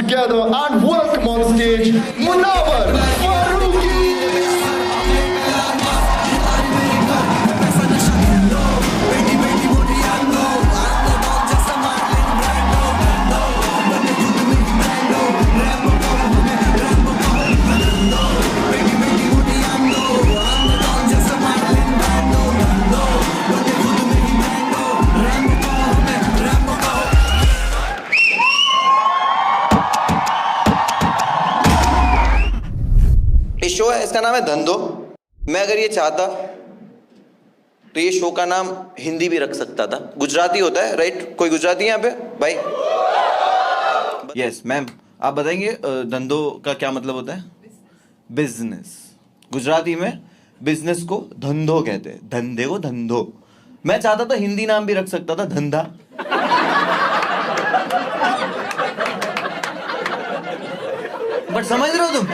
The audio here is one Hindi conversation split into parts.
together and welcome on stage Munawar Farooqi. Show है, इसका नाम है धंधो। मैं अगर ये चाहता तो ये शो का नाम हिंदी भी रख सकता था। गुजराती होता है, राइट? कोई गुजराती यहाँ पे भाई? यस मैम, आप बताएंगे धंधो का क्या मतलब होता है? बिजनेस। गुजराती में बिजनेस को धंधो कहते हैं, धंधे को धंधो। मैं चाहता तो हिंदी नाम भी रख सकता था, धंधा। बट समझ रहे हो तुम,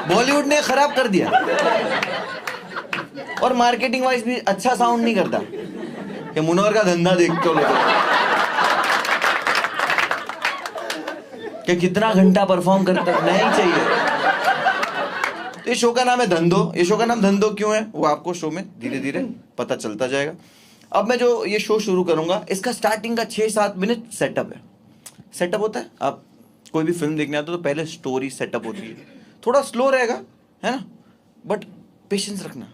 बॉलीवुड ने खराब कर दिया। और मार्केटिंग वाइज भी अच्छा साउंड नहीं करता कि मुनव्वर का धंधा देखते हो लोग कि कितना घंटा परफॉर्म करता है। नहीं चाहिए। तो ये शो का नाम है धंधो। ये शो का नाम धंधो क्यों है वो आपको शो में धीरे धीरे पता चलता जाएगा। अब मैं जो ये शो शुरू करूंगा, इसका स्टार्टिंग का 6-7 मिनट सेटअप है। सेटअप होता है, आप कोई भी फिल्म देखने आते हो तो पहले स्टोरी सेटअप होती है। थोड़ा स्लो रहेगा, है ना, बट पेशेंस रखना।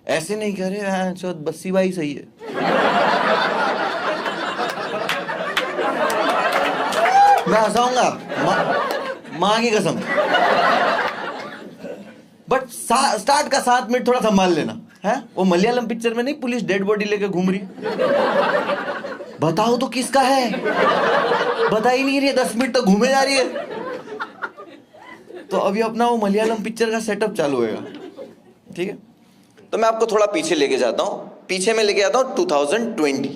ऐसे नहीं कह रहे चो बस्सी भाई सही है। मैं हंसाऊंगा माँ की कसम। बट स्टार्ट का 7 मिनट थोड़ा संभाल लेना है। वो मलयालम पिक्चर में नहीं पुलिस डेड बॉडी लेके घूम रही है, बताओ तो किसका है, बता ही नहीं रही है, 10 मिनट तक घूमे जा रही है। तो अभी अपना वो मलयालम पिक्चर का सेटअप चालू होगा, ठीक है? तो मैं आपको थोड़ा पीछे लेके जाता हूँ। पीछे में लेके आता हूँ 2020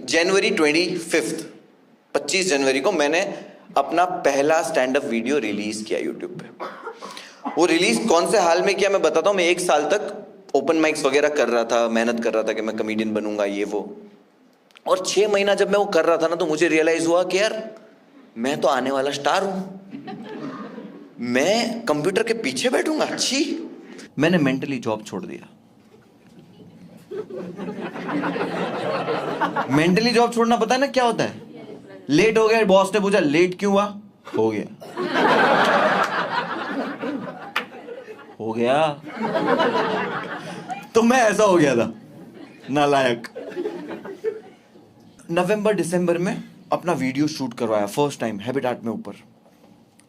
जनवरी 25 जनवरी को मैंने अपना पहला स्टैंड अप वीडियो रिलीज किया यूट्यूब पे। वो रिलीज कौन से हाल में किया मैं बताता हूँ। मैं 1 साल तक ओपन माइक्स वगैरह कर रहा था, मेहनत कर रहा था कि मैं कॉमेडियन बनूंगा ये वो। और 6 महीना जब मैं वो कर रहा था ना, तो मुझे रियलाइज हुआ कि यार मैं तो आने वाला स्टार हूं। मैं कंप्यूटर के पीछे बैठूंगा? अच्छी। मैंने मेंटली जॉब छोड़ दिया। मेंटली जॉब छोड़ना पता है ना क्या होता है? लेट हो गया, बॉस ने पूछा लेट क्यों हुआ, हो गया। तो मैं ऐसा हो गया था, नालायक। नवंबर दिसंबर में अपना वीडियो शूट करवाया फर्स्ट टाइम हैबिटेट में ऊपर।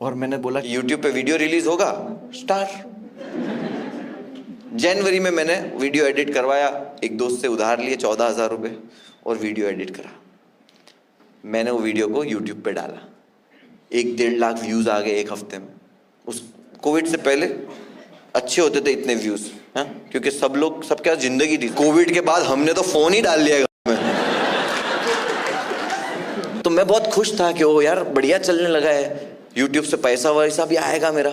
और मैंने बोला यूट्यूब पे वीडियो रिलीज होगा, स्टार। जनवरी में मैंने वीडियो एडिट करवाया, एक दोस्त से उधार लिए 14,000 रुपये और वीडियो एडिट करा। मैंने वो वीडियो को यूट्यूब पे डाला, 1-1.5 लाख व्यूज आ गए 1 हफ्ते में। उस कोविड से पहले अच्छे होते थे इतने व्यूज, हाँ, क्योंकि सब क्या जिंदगी थी। कोविड के बाद हमने तो फोन ही डाल लिया। तो मैं बहुत खुश था कि ओ यार बढ़िया चलने लगा है, यूट्यूब से पैसा वैसा भी आएगा मेरा।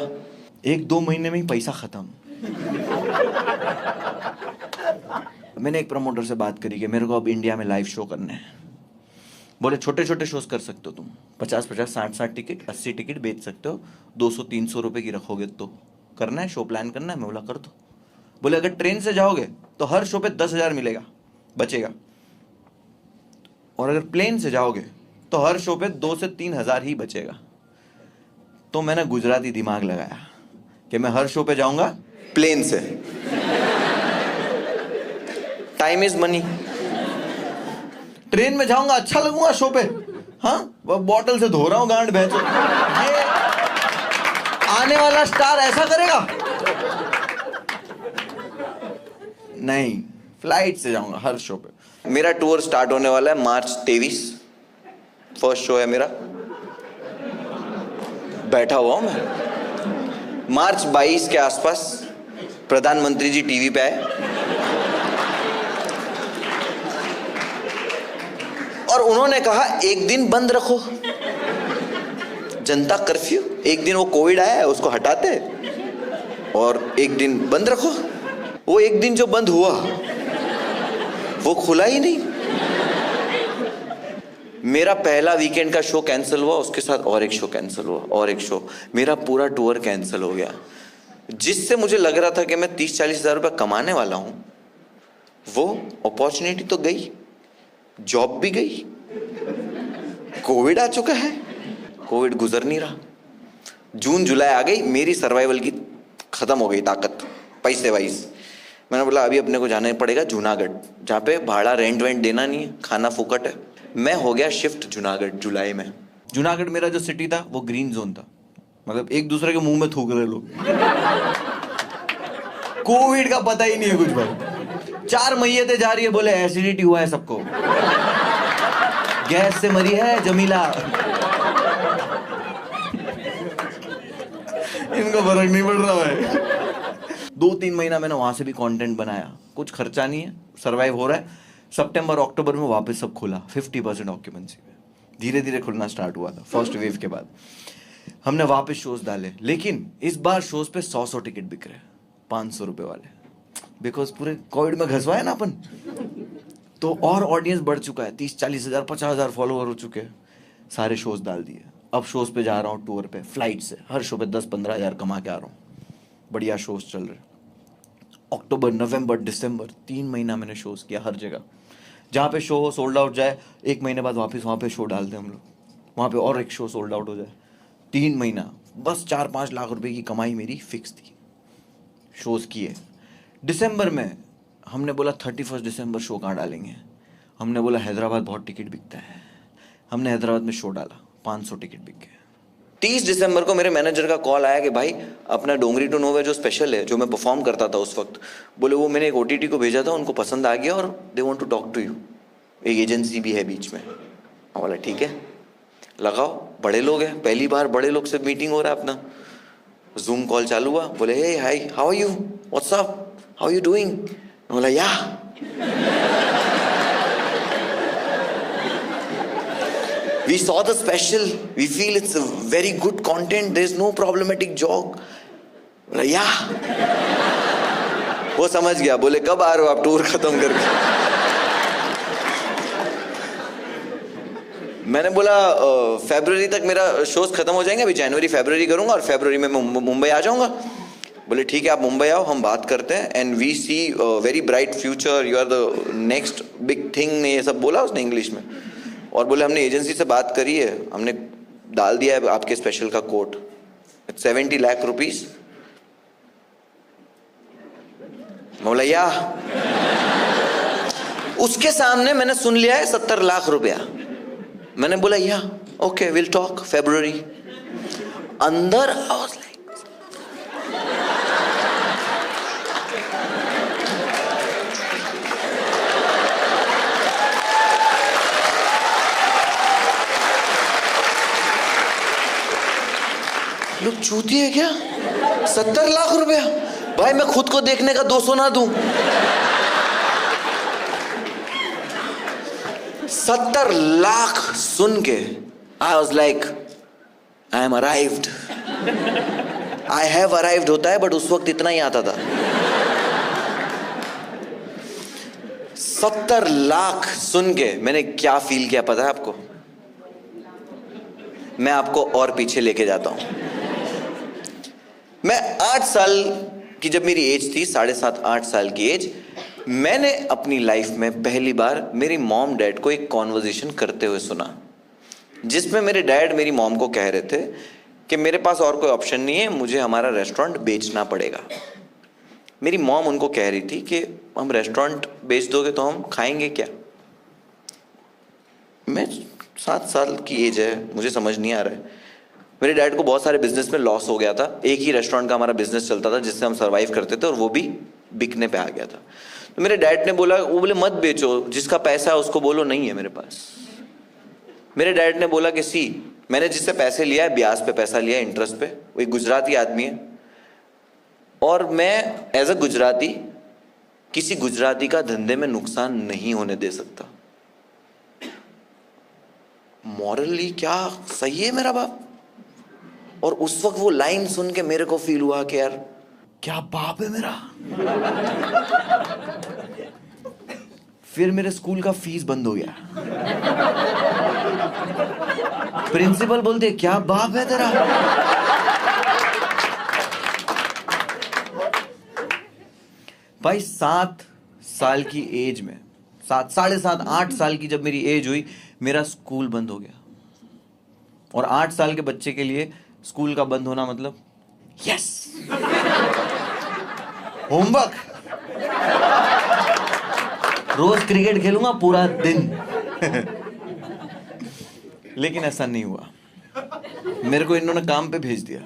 1-2 महीने में ही पैसा खत्म। मैंने एक प्रमोटर से बात करी कि मेरे को अब इंडिया में लाइव शो करने हैं। बोले छोटे छोटे शोज कर सकते हो तुम, 50-50, 60-60 टिकट, 80 टिकट बेच सकते हो, 200-300 रुपए की रखोगे तो करना है, शो प्लान करना है। मैं बोला कर दो। बोले अगर ट्रेन से जाओगे तो हर शो पे 10,000 मिलेगा, बचेगा। और अगर प्लेन से जाओगे तो हर शो पे 2 से 3,000 ही बचेगा। तो मैंने गुजराती दिमाग लगाया कि मैं हर शो पे जाऊंगा प्लेन से। Time is money. ट्रेन में जाऊंगा अच्छा लगूंगा शो पे, हाँ, बॉटल से धो रहा हूं गांड भैंस। ये आने वाला स्टार ऐसा करेगा? नहीं, फ्लाइट से जाऊंगा हर शो पे। मेरा टूर स्टार्ट होने वाला है मार्च 23। फर्स्ट शो है मेरा, बैठा हुआ हूं मैं। मार्च 22 के आसपास प्रधानमंत्री जी टीवी पे आए और उन्होंने कहा 1 दिन बंद रखो, जनता कर्फ्यू। 1 दिन वो कोविड आया है उसको हटाते और 1 दिन बंद रखो। वो 1 दिन जो बंद हुआ वो खुला ही नहीं। मेरा पहला वीकेंड का शो कैंसिल हुआ, उसके साथ और एक शो कैंसिल हुआ, और एक शो, मेरा पूरा टूर कैंसिल हो गया। जिससे मुझे लग रहा था कि मैं 30-40 हज़ार रुपये कमाने वाला हूं, वो अपॉर्चुनिटी तो गई, जॉब भी गई, कोविड आ चुका है, कोविड गुजर नहीं रहा, जून जुलाई आ गई, मेरी सर्वाइवल की खत्म हो गई ताकत पैसे वाइज। मैंने बोला अभी अपने को जाना पड़ेगा जूनागढ़, जहाँ पे भाड़ा रेंट वेंट देना नहीं है, खाना फुकट है। मैं हो गया शिफ्ट जूनागढ़ जुलाई में। जूनागढ़ मेरा जो सिटी था वो ग्रीन जोन था, मतलब एक दूसरे के मुंह में थूक रहे लोग। कोविड का पता ही नहीं है कुछ भाई। 4 मैयतें जा रही है, बोले एसिडिटी हुआ है सबको, गैस से मरी है जमीला। इनको फर्क नहीं पड़ रहा है। 2-3 महीना मैंने वहां से भी कंटेंट बनाया, कुछ खर्चा नहीं है, सरवाइव हो रहा है। सितंबर अक्टूबर में वापस सब खुला 50% ऑक्यूपेंसी पे, धीरे धीरे खुलना स्टार्ट हुआ था फर्स्ट वेव के बाद। हमने वापस शोज डाले, लेकिन इस बार शोज पे 100 टिकट बिक रहे, 500 रुपए वाले, बिकॉज पूरे कोविड में घसवाए ना अपन, तो और ऑडियंस बढ़ चुका है, 30-40 हज़ार 50 हज़ार फॉलोअर हो चुके हैं। सारे शोज डाल दिए, अब शोज पे जा रहा हूँ टूर पे, फ्लाइट से, हर शो पे 10-15 हज़ार कमा के आ रहा हूँ, बढ़िया शोज चल रहे। अक्टूबर, नवंबर, दिसंबर 3 महीना मैंने शोज किया हर जगह। जहाँ पे शो सोल्ड आउट जाए, 1 महीने बाद वापस वहाँ पे शो डालते हम लोग, वहाँ पे और एक शो सोल्ड आउट हो जाए, 3 महीना, बस 4-5 लाख रुपए की कमाई मेरी फिक्स थी, शोज किए। दिसंबर में हमने बोला 31 दिसंबर शो कहाँ डालेंगे, हमने बोला हैदराबाद बहुत टिकट बिकता है, हमने हैदराबाद में शो डाला, 500 टिकट बिक गए। 30 दिसंबर को मेरे मैनेजर का कॉल आया कि भाई अपना डोंगरी टू नोवे जो स्पेशल है, जो मैं परफॉर्म करता था उस वक्त, बोले वो मैंने एक OTT को भेजा था, उनको पसंद आ गया और they want to talk to you, एक एजेंसी भी है बीच में। मैं बोला ठीक है लगाओ, बड़े लोग हैं, पहली बार बड़े लोग से मीटिंग हो रहा है अपना। जूम कॉल चालू हुआ, बोले hey hi how are you, what's up, how you doing. बोला yeah we saw the special, we feel it's a very good content, there's no problematic joke. बोला या वो समझ गया, बोले कब आ रहे हो आप टूर खत्म करके। मैंने बोला फरवरी तक मेरा शोज खत्म हो जाएंगे, अभी जनवरी फरवरी करूंगा और फरवरी में मुंबई आ जाऊंगा। बोले ठीक है आप मुंबई आओ, हम बात करते हैं, and we see very bright future, you are the next big thing, ने ये सब बोला उसने इंग्लिश में। और बोले हमने एजेंसी से बात करी है, हमने डाल दिया है आपके स्पेशल का कोट, 70 लाख रुपीस। बोला या उसके सामने मैंने सुन लिया है 70 लाख रुपया। मैंने बोला या ओके विल टॉक फरवरी। अंदर आई वाज लाइक लोग चूती है क्या, 70 लाख रुपया भाई, मैं खुद को देखने का 200 ना दूं। 70 लाख सुन के I was like I am arrived, I have arrived होता है, बट उस वक्त इतना ही आता था। 70 लाख सुन के मैंने क्या फील किया पता है आपको? मैं आपको और पीछे लेके जाता हूं। मैं 8 साल की जब मेरी एज थी, 7.5-8 साल की एज, मैंने अपनी लाइफ में पहली बार मेरी मॉम डैड को एक कॉन्वर्जेशन करते हुए सुना, जिसमें मेरे डैड मेरी मॉम को कह रहे थे कि मेरे पास और कोई ऑप्शन नहीं है, मुझे हमारा रेस्टोरेंट बेचना पड़ेगा। मेरी मॉम उनको कह रही थी कि हम रेस्टोरेंट बेच दोगे तो हम खाएंगे क्या। मैं 7 साल की एज है, मुझे समझ नहीं आ रहा है। मेरे डैड को बहुत सारे बिजनेस में लॉस हो गया था, एक ही रेस्टोरेंट का हमारा बिजनेस चलता था जिससे हम सरवाइव करते थे, और वो भी बिकने पे आ गया था। तो मेरे डैड ने बोला, वो बोले मत बेचो, जिसका पैसा है उसको बोलो नहीं है मेरे पास। मेरे डैड ने बोला कि सी, मैंने जिससे पैसे लिया है, ब्याज पे पैसा लिया है, इंटरेस्ट पे, वो एक गुजराती आदमी है, और मैं एज अ गुजराती किसी गुजराती का धंधे में नुकसान नहीं होने दे सकता। मॉरली क्या सही है मेरा बाप। और उस वक्त वो लाइन सुन के मेरे को फील हुआ कि यार क्या बाप है मेरा। फिर मेरे स्कूल का फीस बंद हो गया। प्रिंसिपल बोलते क्या बाप है तेरा। भाई 7 साल की एज में, 7, 7.5, 8 साल की जब मेरी एज हुई, मेरा स्कूल बंद हो गया। और 8 साल के बच्चे के लिए स्कूल का बंद होना मतलब यस, होमवर्क, रोज क्रिकेट खेलूंगा पूरा दिन। लेकिन ऐसा नहीं हुआ, मेरे को इन्होंने काम पे भेज दिया।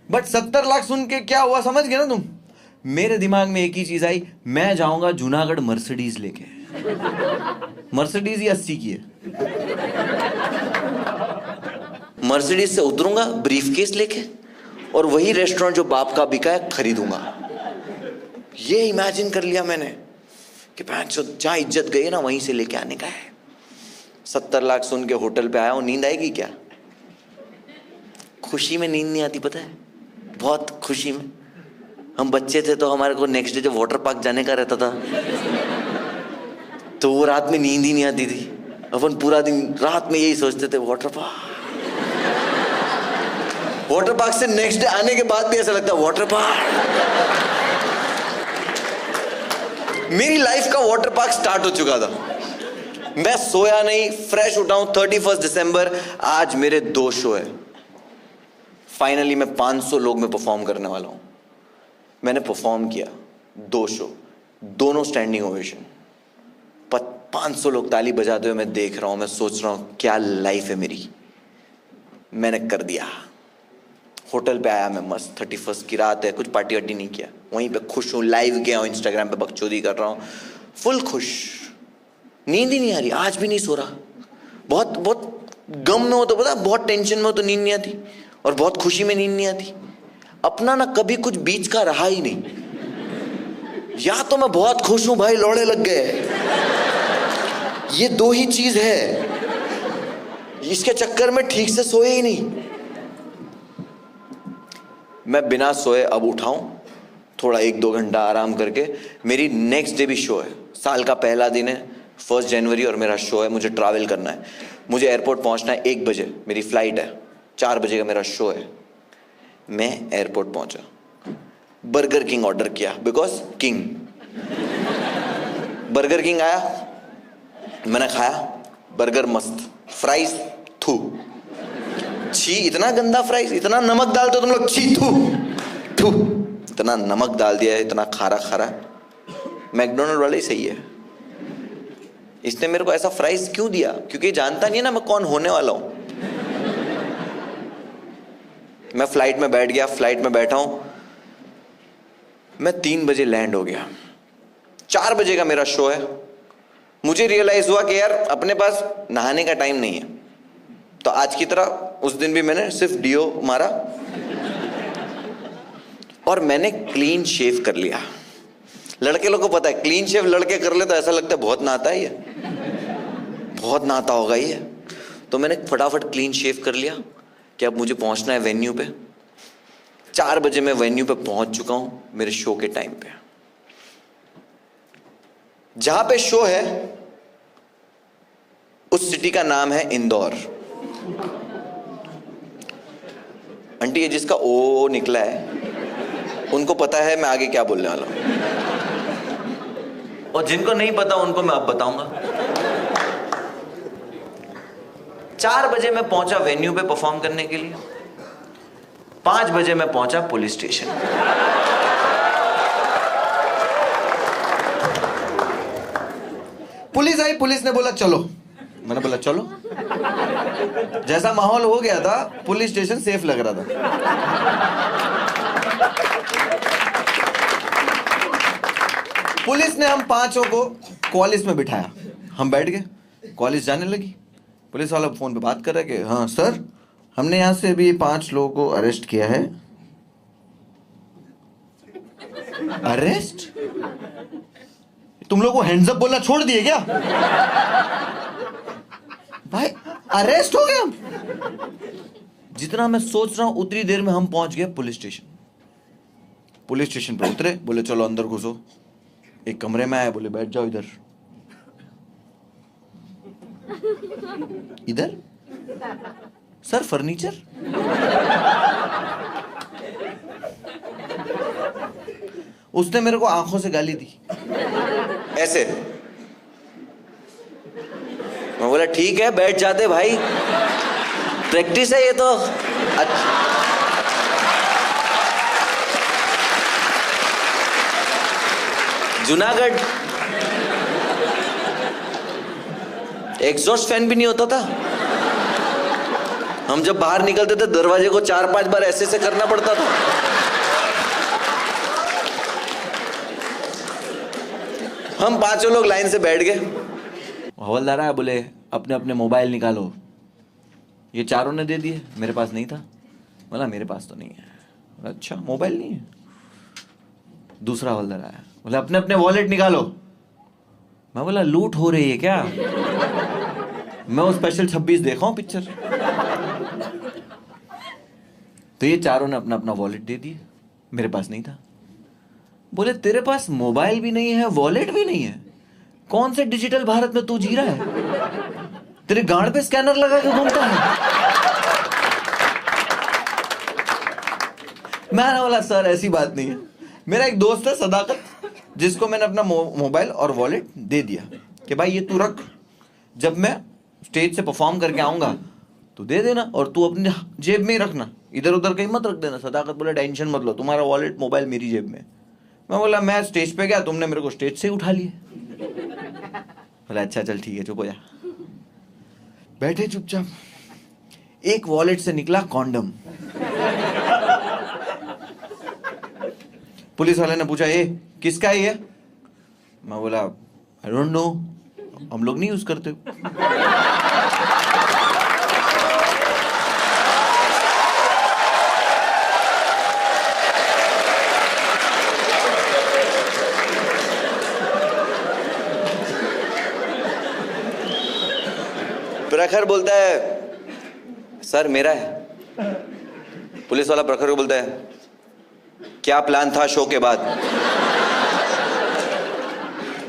बट 70 लाख सुन के क्या हुआ समझ गए ना तुम? मेरे दिमाग में एक ही चीज आई, मैं जाऊंगा जूनागढ़ मर्सिडीज लेके। मर्सिडीज ही 80 की है। मर्सिडीज से उतरूंगा ब्रीफकेस लेके और वही रेस्टोरेंट जो बाप का बिका है खरीदूंगा। ये इमेजिन कर लिया मैंने कि जहां इज्जत गई ना वहीं से लेके आने का है। 70 लाख सुन के होटल पे आया हूं, नींद आएगी क्या? खुशी में नींद नहीं आती, पता है, बहुत खुशी में। हम बच्चे थे तो हमारे को नेक्स्ट डे जब वाटर पार्क जाने का रहता था तो वो रात में नींद ही नहीं आती थी। अपन पूरा दिन रात में यही सोचते थे वाटर पार्क। वाटर पार्क से नेक्स्ट डे आने के बाद भी ऐसा लगता वाटर पार्क। मेरी लाइफ का वाटर पार्क स्टार्ट हो चुका था। मैं सोया नहीं, फ्रेश उठा हूं। 31 दिसंबर, आज मेरे 2 शो है। फाइनली मैं 500 लोग में परफॉर्म करने वाला हूं। मैंने परफॉर्म किया 2 शो, दोनों स्टैंडिंग ओवेशन। 500 लोग ताली बजाते हुए मैं देख रहा हूं। मैं सोच रहा हूं क्या लाइफ है मेरी। मैंने कर दिया। होटल पे आया मैं मस्त, 31 की रात है, कुछ पार्टी वार्टी नहीं किया, वहीं पे खुश हूँ। लाइव गया हूँ, इंस्टाग्राम पे बकचोदी कर रहा हूँ, फुल खुश। नींद ही नहीं आ रही, आज भी नहीं सो रहा। बहुत बहुत गम में हो तो पता, बहुत टेंशन में हो तो नींद नहीं आती, और बहुत खुशी में नींद नहीं आती। अपना ना कभी कुछ बीच का रहा ही नहीं। या तो मैं बहुत खुश हूं भाई, लौड़े लग गए, ये 2 ही चीज है। इसके चक्कर में ठीक से सोए ही नहीं। मैं बिना सोए अब उठाऊं, थोड़ा 1-2 घंटा आराम करके। मेरी नेक्स्ट डे भी शो है, साल का पहला दिन है, 1 जनवरी, और मेरा शो है। मुझे ट्रैवल करना है, मुझे एयरपोर्ट पहुंचना है 1 बजे, मेरी फ्लाइट है, 4 बजे का मेरा शो है। मैं एयरपोर्ट पहुंचा, बर्गर किंग ऑर्डर किया, बिकॉज किंग। बर्गर किंग आया, मैंने खाया, बर्गर मस्त, फ्राइज थू, छी, इतना गंदा फ्राइज, इतना नमक डालते हो तुम लोग, छी, थू थू, इतना नमक डाल दिया है, इतना खारा खारा। मैकडोनल्ड वाले ही सही है, इसने मेरे को ऐसा फ्राइज क्यों दिया? क्योंकि जानता नहीं है ना मैं कौन होने वाला हूं। मैं फ्लाइट में बैठ गया, फ्लाइट में बैठा हूं, मैं 3 बजे लैंड हो गया, 4 बजे का मेरा शो है। मुझे रियलाइज हुआ कि यार अपने पास नहाने का टाइम नहीं है, तो आज की तरह उस दिन भी मैंने सिर्फ डीओ मारा और मैंने क्लीन शेव कर लिया। लड़के लोग को पता है, क्लीन शेव लड़के कर ले तो ऐसा लगता है बहुत नहाता है ये, बहुत नहाता होगा ये। तो मैंने फटाफट क्लीन शेव कर लिया कि अब मुझे पहुंचना है वेन्यू पे। 4 बजे मैं वेन्यू पे पहुंच चुका हूं, मेरे शो के टाइम पे। जहां पे शो है उस सिटी का नाम है इंदौर। आंटी, ये जिसका ओ निकला है उनको पता है मैं आगे क्या बोलने वाला हूं, और जिनको नहीं पता उनको मैं अब बताऊंगा। 4 बजे मैं पहुंचा वेन्यू पे परफॉर्म करने के लिए। 5 बजे मैं पहुंचा पुलिस स्टेशन। पुलिस आई, पुलिस ने बोला चलो, मैंने बोला चलो। जैसा माहौल हो गया था, पुलिस स्टेशन सेफ लग रहा था। पुलिस ने हम 5 को कॉलेज में बिठाया, हम बैठ गए, कॉलेज जाने लगी। पुलिस वाला फोन पे बात कर रहा है कि हाँ सर, हमने यहां से अभी 5 लोगों को अरेस्ट किया है। अरेस्ट? तुम लोग को हैंड्स अप बोलना छोड़ दिए क्या? भाई अरेस्ट हो गए हम। जितना मैं सोच रहा हूं उतनी देर में हम पहुंच गए पुलिस स्टेशन। पुलिस स्टेशन पे उतरे, बोले चलो अंदर घुसो। एक कमरे में आए, बोले बैठ जाओ इधर। इधर सर फर्नीचर। उसने मेरे को आंखों से गाली दी ऐसे। मैं बोला ठीक है बैठ जाते भाई, प्रैक्टिस है ये तो। जूनागढ़ एग्जॉस्ट फैन भी नहीं होता था। हम जब बाहर निकलते थे दरवाजे को 4-5 बार ऐसे से करना पड़ता था। हम 5 लोग लाइन से बैठ गए। हवलदार आया, बोले अपने अपने मोबाइल निकालो। ये चारों ने दे दिए, मेरे पास नहीं था। बोला मेरे पास तो नहीं है। बोला अच्छा मोबाइल नहीं है। दूसरा हवलदार आया, बोला अपने अपने वॉलेट निकालो। मैं बोला लूट हो रही है क्या? मैं वो स्पेशल 26 देखा हूं पिक्चर। तो ये चारों ने अपना अपना वॉलेट दे दिए, मेरे पास नहीं था। बोले तेरे पास मोबाइल भी नहीं है, वॉलेट भी नहीं है, कौन से डिजिटल भारत में तू जी रहा है? तेरे गांड पे स्कैनर लगा के घूमता है? मैंने बोला सर ऐसी बात नहीं है। मेरा एक दोस्त है सदाकत, जिसको मैंने अपना मोबाइल और वॉलेट दे दिया कि भाई ये तू रख, जब मैं स्टेज से परफॉर्म करके आऊंगा तो दे देना, और तू अपनी जेब में ही रखना, इधर उधर कहीं मत रख देना। सदाकत बोला टेंशन मत लो, तुम्हारा वॉलेट मोबाइल मेरी जेब में। मैं बोला मैं स्टेज पे गया, तुमने मेरे को स्टेज से ही उठा लिया। बोला अच्छा चल ठीक है चुप हो जा। बैठे चुपचाप। एक वॉलेट से निकला कॉन्डम। पुलिस वाले ने पूछा ये किसका है ये? मैं बोला आई डोंट नो, हम लोग नहीं यूज करते। प्रखर बोलता है सर मेरा है। पुलिस वाला प्रखर को बोलता है क्या प्लान था शो के बाद?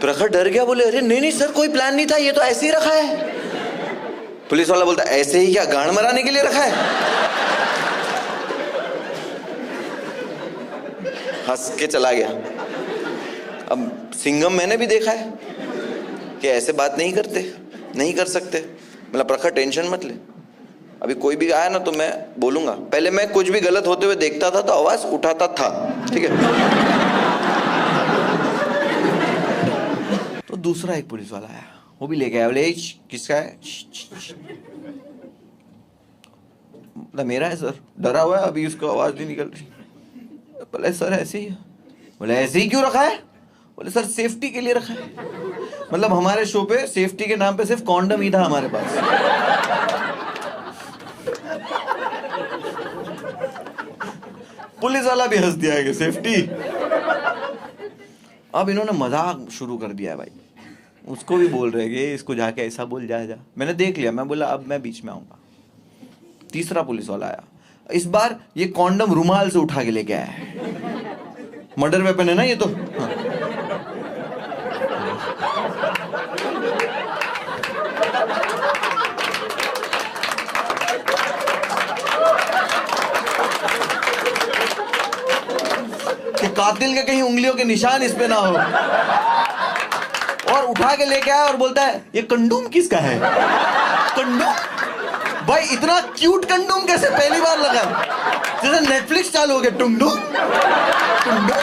प्रखर डर गया, बोले अरे नहीं नहीं सर कोई प्लान नहीं था, ये तो ऐसे ही रखा है। पुलिस वाला बोलता है ऐसे ही क्या, गांड मराने के लिए रखा है? हंस के चला गया। अब सिंघम मैंने भी देखा है कि ऐसे बात नहीं करते, नहीं कर सकते। मतलब प्रखर टेंशन मत ले, अभी कोई भी आया ना तो मैं बोलूंगा। पहले मैं कुछ भी गलत होते हुए देखता था तो आवाज उठाता था, ठीक है? तो दूसरा एक पुलिस वाला आया, वो भी लेके आया। बोले किसका है? मतलब मेरा है सर। डरा हुआ है, अभी उसको आवाज नहीं निकल रही। बोले सर ऐसे ही है। बोले ऐसे ही क्यों रखा है? बोले सर सेफ्टी के लिए रखा है। मतलब हमारे शो पे सेफ्टी के नाम पे सिर्फ कॉन्डम ही था हमारे पास। पुलिस वाला भी हंस दिया है कि सेफ्टी। अब इन्होंने मजाक शुरू कर दिया है भाई। उसको भी बोल रहे कि इसको जाके ऐसा बोल, जा। मैंने देख लिया, मैं बोला अब मैं बीच में आऊंगा। तीसरा पुलिस वाला आया, इस बार ये कॉन्डम रुमाल से उठा के लेके आया है। मर्डर वेपन है ना ये तो। हाँ। कि कातिल के कहीं उंगलियों के निशान इस पे ना हो। और उठा के लेके आया और बोलता है ये कंडोम किसका है? कंडोम? भाई इतना क्यूट कंडोम कैसे पहली बार लगा? जैसे नेटफ्लिक्स चालू हो गया, टुंडोम टुंडोम।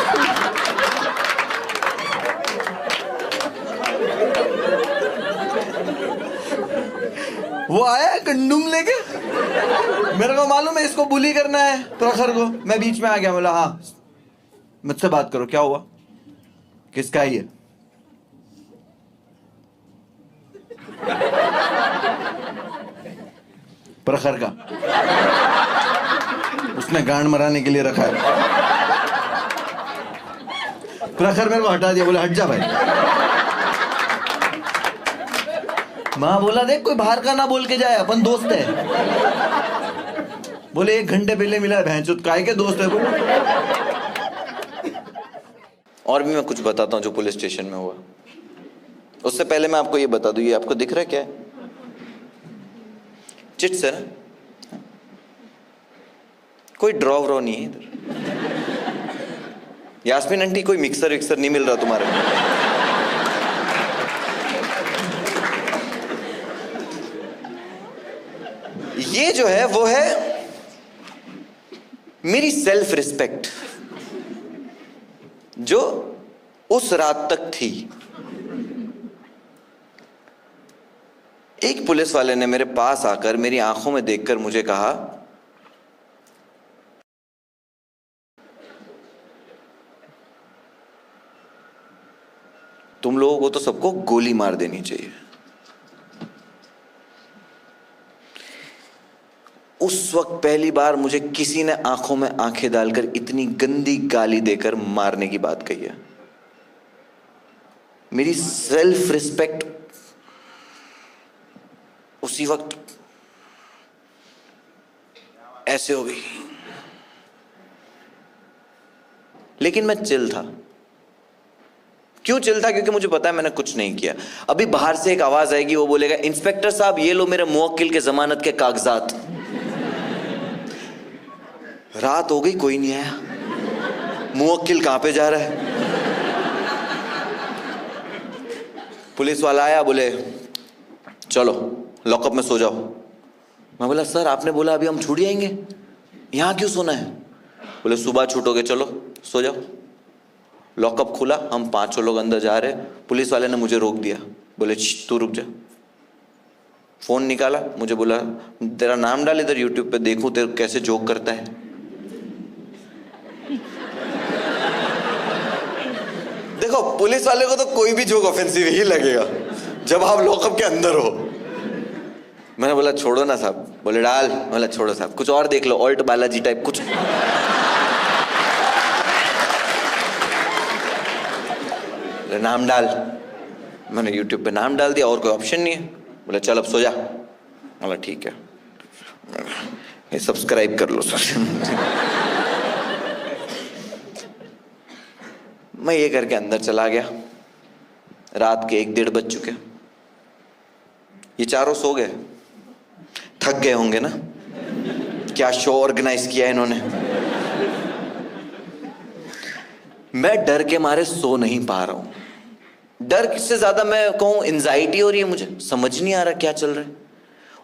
वो आया कंडोम लेके। मेरे को मालूम है इसको बुली करना है प्रखर को। मैं बीच में आ गया, बोला हाँ मुझसे बात करो, क्या हुआ, किसका है ये? प्रखर का। उसने गांड मराने के लिए रखा है। प्रखर मेरे को हटा दिया, बोले हट जा भाई। मां बोला देख कोई बाहर का ना बोल के जाए, अपन दोस्त है। बोले 1 घंटे पहले मिला, भैंचोद काय के दोस्त है बोले। और भी मैं कुछ बताता हूँ जो पुलिस स्टेशन में हुआ। उससे पहले मैं आपको ये बता दूं, ये आपको दिख रहा है क्या है? चिट्स है ना, कोई ड्रॉ व्रॉ नहीं है इधर। यास्मीन आंटी कोई मिक्सर विक्सर नहीं मिल रहा तुम्हारे? ये जो है वो है मेरी सेल्फ रिस्पेक्ट, जो उस रात तक थी। एक पुलिस वाले ने मेरे पास आकर मेरी आंखों में देखकर मुझे कहा, तुम लोगों को तो सबको गोली मार देनी चाहिए। उस वक्त पहली बार मुझे किसी ने आंखों में आंखें डालकर इतनी गंदी गाली देकर मारने की बात कही है। मेरी सेल्फ रिस्पेक्ट उसी वक्त ऐसे हो गई। लेकिन मैं चिल था। क्यों चिल था? क्योंकि मुझे पता है मैंने कुछ नहीं किया। अभी बाहर से एक आवाज आएगी, वो बोलेगा, इंस्पेक्टर साहब ये लो मेरे मुवक्किल के जमानत के कागजात। रात हो गई, कोई नहीं आया। मुवक्किल कहां पे जा रहा है? पुलिस वाला आया, बोले चलो लॉकअप में सो जाओ। मैं बोला सर आपने बोला अभी हम छूट जाएंगे, यहां क्यों सोना है? बोले सुबह छूटोगे, चलो सो जाओ। लॉकअप खुला, हम 5 लोग अंदर जा रहे। पुलिस वाले ने मुझे रोक दिया, बोले तू रुक जा। फोन निकाला, मुझे बोला तेरा नाम डाल इधर यूट्यूब पे, देखूं तेरे कैसे जोक करता है। देखो पुलिस वाले को तो कोई भी जोक ऑफेंसिव ही लगेगा जब आप लॉकअप के अंदर हो। मैंने बोला छोड़ो ना साहब। बोले डाल। बोला छोड़ो साहब, कुछ और देख लो, ऑल्ट बालाजी टाइप कुछ। नाम डाल। मैंने यूट्यूब पे नाम डाल दिया, और कोई ऑप्शन नहीं है। बोला चल अब सो जा। बोला ठीक है, ये सब्सक्राइब कर लो सर। मैं ये करके अंदर चला गया। रात के 1-1:30 बज चुके। ये चारों सो गए, थक गए होंगे ना, क्या शो ऑर्गेनाइज किया है इन्होंने। मैं डर के मारे सो नहीं पा रहा हूं। डर से ज्यादा मैं कहूं एंजाइटी हो रही है, मुझे समझ नहीं आ रहा क्या चल रहा है।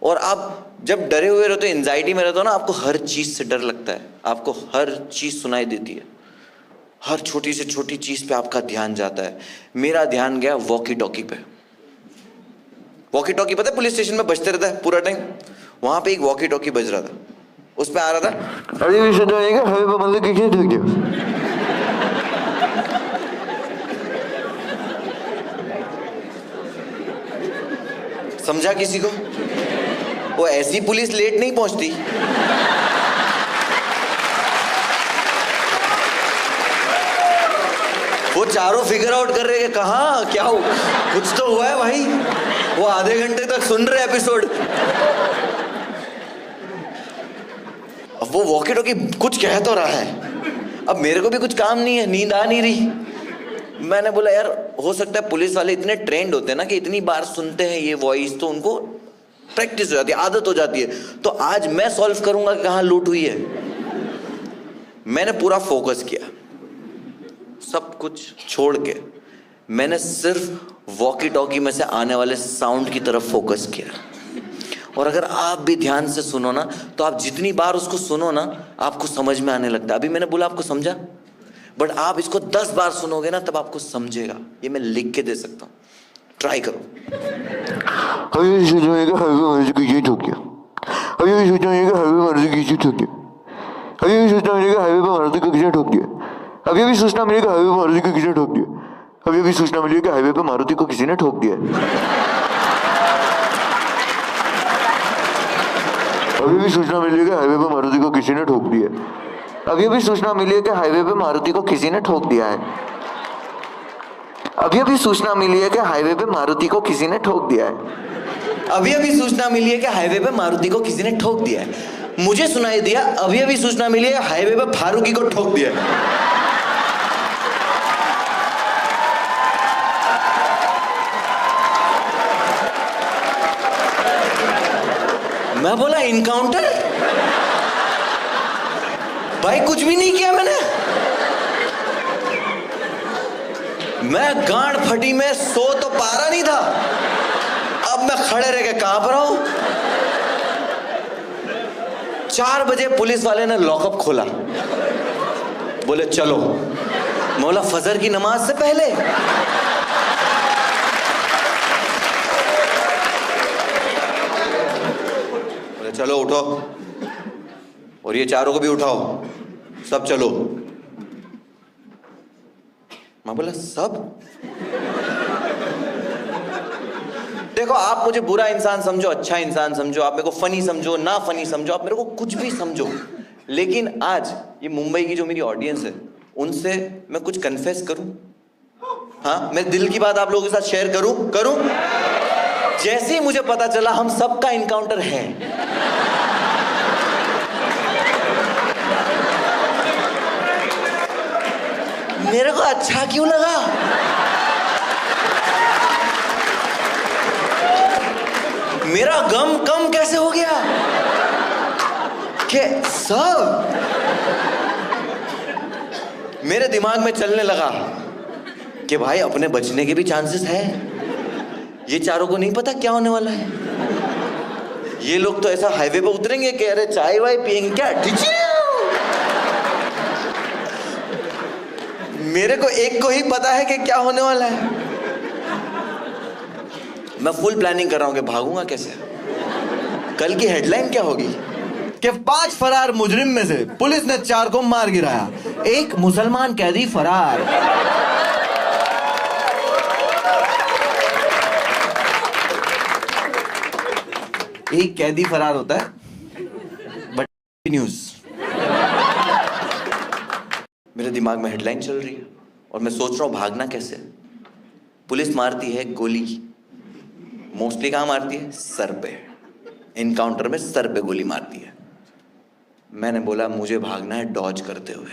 और आप जब डरे हुए रहते हो, एंजाइटी में रहते हो ना, आपको हर चीज से डर लगता है, आपको हर चीज सुनाई देती है, हर छोटी से छोटी चीज पे आपका ध्यान जाता है। मेरा ध्यान गया वॉकी टॉकी पे। वॉकी टॉकी पता है पुलिस स्टेशन में बजते रहता है पूरा टाइम। वहां पे एक वॉकी टॉकी बज रहा था, उस पे आ रहा था, अरे समझा किसी को? वो ऐसी पुलिस लेट नहीं पहुंचती। वो चारों फिगर आउट कर रहे हैं कहाँ क्या हो, कुछ तो हुआ है भाई। वो आधे घंटे तक सुन रहे एपिसोड। अब वो वॉकी टॉकी कुछ कह तो रहा है, अब मेरे को भी कुछ काम नहीं है, नींद आ नहीं रही। मैंने बोला यार हो सकता है पुलिस वाले इतने ट्रेंड होते हैं ना कि इतनी बार सुनते हैं ये वॉइस, तो उनको प्रैक्टिस हो जाती है, आदत हो जाती है। तो आज मैं सॉल्व करूंगा कि कहां लूट हुई है। मैंने पूरा फोकस किया, सब कुछ छोड़ के मैंने सिर्फ वॉकी टॉकी में से आने वाले साउंड की तरफ फोकस किया। और अगर आप भी ध्यान से सुनो ना, तो आप जितनी बार उसको सुनो ना, आपको समझ में आने लगता है। अभी मैंने बोला आपको समझा, बट आप इसको 10 बार सुनोगे ना तब आपको समझेगा। ये मैं लिख के दे सकता हूँ, ट्राई करो। अभी सोचेगा हाईवे की ठोक गया, अभी सोचेगा हाईवे मारुति की ठोक गया, अभी सोचना मिलेगा हाईवे पर मारुति को किसने ठोक दिया, अभी अभी सोचना मिलेगा हाईवे पर मारुति को किसने ठोक दिया, अभी अभी सोचना मिलेगा हाईवे पर मारुति को किसी ने ठोक दिया, अभी भी सूचना मिली है कि हाईवे पे मारुति को किसी ने ठोक दिया है, अभी अभी सूचना मिली है कि हाईवे पे मारुति को किसी ने ठोक दिया है, अभी अभी सूचना मिली है कि हाईवे पे मारुति को किसी ने ठोक दिया है, अभी अभी सूचना मिली है कि हाईवे पे मारुति को किसी ने ठोक दिया है। मुझे सुनाई दिया अभी अभी सूचना मिली है हाईवे पे फारूकी को ठोक दिया है। मैं बोला इनकाउंटर? भाई कुछ भी नहीं किया मैंने। मैं गांड फटी में सो तो पा रहा नहीं था, अब मैं खड़े रह के कांप रहा हूं। 4 बजे पुलिस वाले ने लॉकअप खोला, बोले चलो। मौला फजर की नमाज से पहले। बोले चलो उठो, और ये चारों को भी उठाओ, सब चलो। मैं बोला सब? देखो, आप मुझे बुरा इंसान समझो, अच्छा इंसान समझो, आप मेरे को फनी समझो, ना फनी समझो, आप मेरे को कुछ भी समझो, लेकिन आज ये मुंबई की जो मेरी ऑडियंस है, उनसे मैं कुछ कन्फेस करूं। हाँ, मैं दिल की बात आप लोगों के साथ शेयर करूं। जैसे ही मुझे पता चला हम सबका इनकाउंटर है, मेरे को अच्छा क्यों लगा? मेरा गम कम कैसे हो गया कि सब मेरे दिमाग में चलने लगा कि भाई अपने बचने के भी चांसेस है। ये चारों को नहीं पता क्या होने वाला है। ये लोग तो ऐसा हाईवे पे उतरेंगे कि अरे चाय वाय पियेंगे क्या, मेरे को एक को ही पता है कि क्या होने वाला है। मैं फुल प्लानिंग कर रहा हूं कि भागूंगा कैसे। कल की हेडलाइन क्या होगी कि 5 फरार मुजरिम में से पुलिस ने 4 को मार गिराया, 1 मुसलमान कैदी फरार। एक कैदी फरार होता है, बट न्यूज मेरे दिमाग में हेडलाइन चल रही है और मैं सोच रहा हूं भागना कैसे। पुलिस मारती है गोली, मोस्टली कहां मारती है? सर पे। इनकाउंटर में सर पे गोली मारती है। मैंने बोला मुझे भागना है डॉज करते हुए।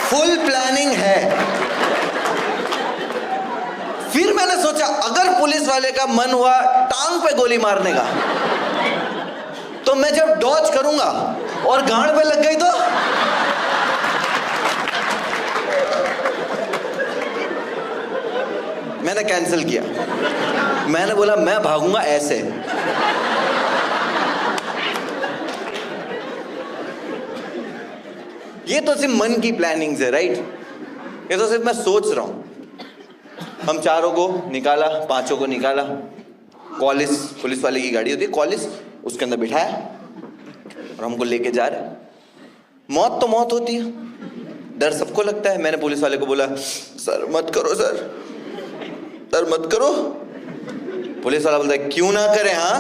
फुल प्लानिंग है। फिर मैंने सोचा अगर पुलिस वाले का मन हुआ टांग पे गोली मारने का, तो मैं जब डॉज करूंगा और गांड पे लग गई तो मैंने कैंसिल किया। मैंने बोला मैं भागूंगा ऐसे। ये तो सिर्फ मन की प्लानिंग्स है, राइट? ये तो सिर्फ मैं सोच रहा हूं। हम 4 को निकाला, 5 को निकाला, कॉलेज पुलिस वाले की गाड़ी होती है कॉलेज, उसके अंदर बिठाया और हमको लेके जा रहे। मौत तो मौत होती है, डर सबको लगता है। मैंने पुलिस वाले को बोला सर मत करो, सर मत करो। पुलिस वाला बोलता है क्यों ना करें? हाँ,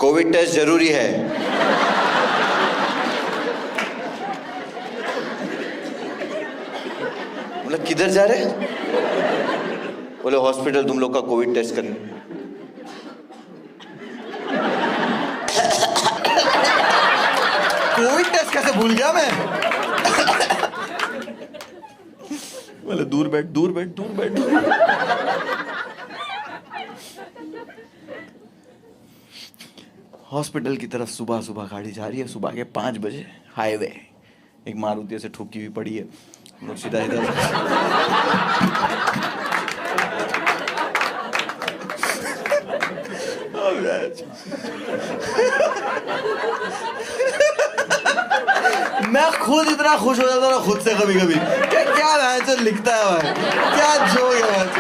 कोविड टेस्ट जरूरी है। बोला किधर जा रहे? बोले हॉस्पिटल तुम लोग का कोविड टेस्ट करने। कोविड टेस्ट कैसे भूल गया मैं? बोले दूर बैठ। हॉस्पिटल की तरफ सुबह गाड़ी जा रही है, सुबह के 5 बजे हाईवे। एक मारुति से ठुकी हुई पड़ी है, लोग सीधा इधर। मैं खुद इतना खुश हो जाता ना खुद से कभी कभी, क्या मैच लिखता है भाई, क्या जोक है मैच।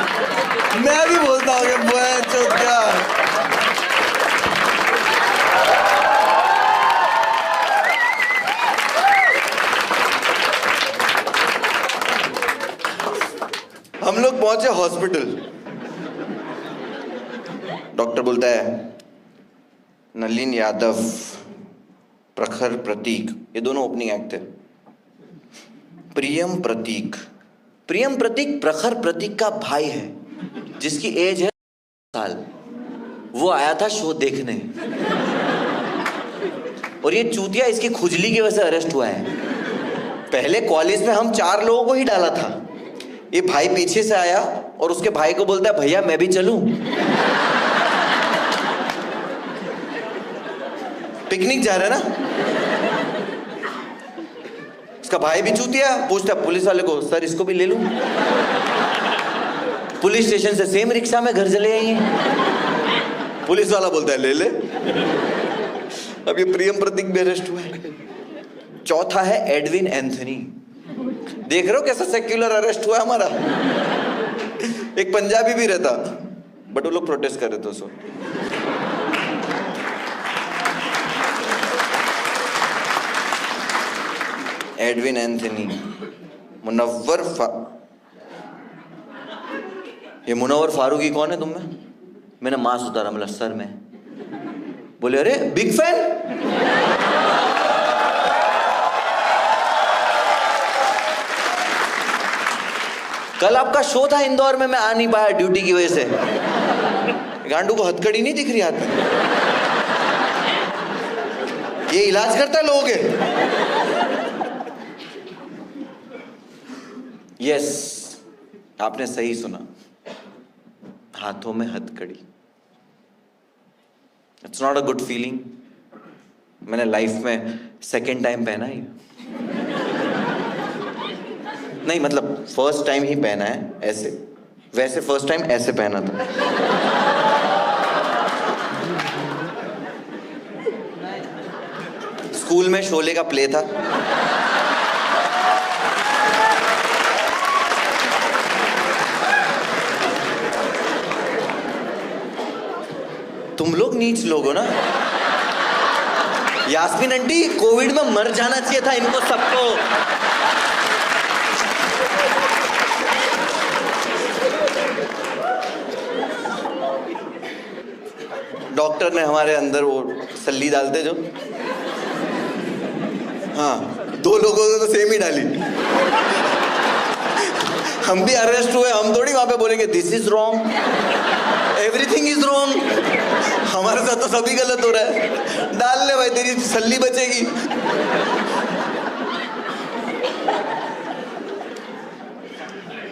मैं भी बोलता हूँ कि मैच क्या। हम लोग पहुंचे हॉस्पिटल। डॉक्टर बोलता है नलिन यादव, प्रखर प्रतीक, ये दोनों ओपनिंग एक्ट थे। प्रियम प्रतीक प्रखर प्रतीक का भाई है, जिसकी एज है साल। वो आया था शो देखने, और ये चूतिया इसकी खुजली की वजह से अरेस्ट हुआ है। पहले कॉलेज में हम 4 लोगों को ही डाला था। ये भाई पीछे से आया और उसके भाई को बोलता है भैया मैं भी चलूं। पिकनिक जा रहे हैं ना। उसका भाई भी चूतिया, पूछता पुलिस वाले को सर इसको भी ले लूं। पुलिस स्टेशन से सेम रिक्शा में घर चले आएंगे। पुलिस वाला बोलता है ले ले। अब ये प्रियम प्रतीक भी अरेस्ट हुआ है। चौथा है एडविन एंथनी। देख रहे हो कैसा सेक्युलर अरेस्ट हुआ हमारा। एक पंजाबी भी रहता बट वो लोग प्रोटेस्ट कर रहे थे उसको। एडविन एंथनी, ये मुनव्वर फारूकी कौन है तुम में? मैंने मास्क उतारा, मतलब सर में। बोले अरे बिग फैन। कल आपका शो था इंदौर में, मैं आ नहीं पाया ड्यूटी की वजह से। गांडू को हथकड़ी नहीं दिख रही हाथ में। ये इलाज करता है लोगों के। यस, आपने सही सुना, हाथों में हथकड़ी। It's not a good feeling. मैंने लाइफ में सेकेंड टाइम पहना ही नहीं, मतलब फर्स्ट टाइम ही पहना है ऐसे। वैसे फर्स्ट टाइम ऐसे पहना था। स्कूल में शोले का प्ले था। तुम लोग नीच लोग हो ना। यास्मीन आंटी कोविड में मर जाना चाहिए था इनको सबको। डॉक्टर ने हमारे अंदर वो सल्ली डालते जो, हाँ 2 लोगों ने तो सेम ही डाली। हम भी अरेस्ट हुए, हम थोड़ी वहां पे बोलेंगे this is wrong, everything is wrong. हमारे साथ तो सभी गलत हो रहा है। डाल ले भाई, तेरी सल्ली बचेगी।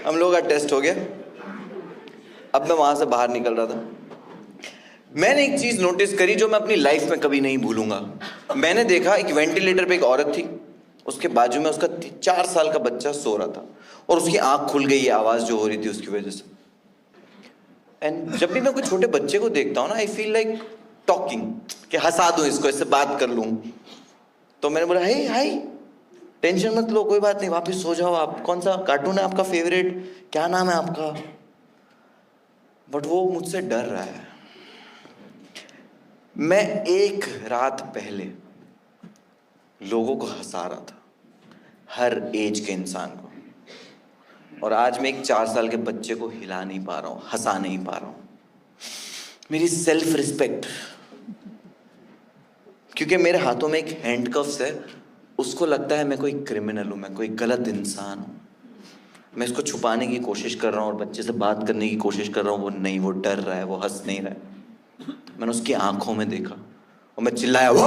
हम लोगों का टेस्ट हो गया। अब मैं वहां से बाहर निकल रहा था। मैंने एक चीज नोटिस करी जो मैं अपनी लाइफ में कभी नहीं भूलूंगा। मैंने देखा एक वेंटिलेटर पे एक औरत थी, उसके बाजू में उसका 4 साल का बच्चा सो रहा था और उसकी आंख खुल गई, ये आवाज जो हो रही थी उसकी वजह से। एंड जब भी मैं कोई छोटे बच्चे को देखता हूँ ना, आई फील लाइक टॉकिंग, कि हंसा दूं इसको, इससे बात कर लूं। तो मैंने बोला हे हाय, टेंशन मत लो, कोई बात नहीं, वापस सो जाओ आप। कौन सा कार्टून है आपका फेवरेट, क्या नाम है आपका? बट वो मुझसे डर रहा है। मैं एक रात पहले लोगों को हंसा रहा था, हर एज के इंसान को, और आज मैं एक 4 साल के बच्चे को हिला नहीं पा रहा हूं, हंसा नहीं पा रहा हूं। मेरी सेल्फ रिस्पेक्ट, क्योंकि मेरे हाथों में एक हैंडकफ्स है, उसको लगता है मैं कोई क्रिमिनल हूं, मैं कोई गलत इंसान हूं। मैं इसको छुपाने की कोशिश कर रहा हूं और बच्चे से बात करने की कोशिश कर रहा हूं, वो नहीं, वो डर रहा है, वो हंस नहीं रहा है। मैंने उसकी आंखों में देखा और मैं चिल्लाया वो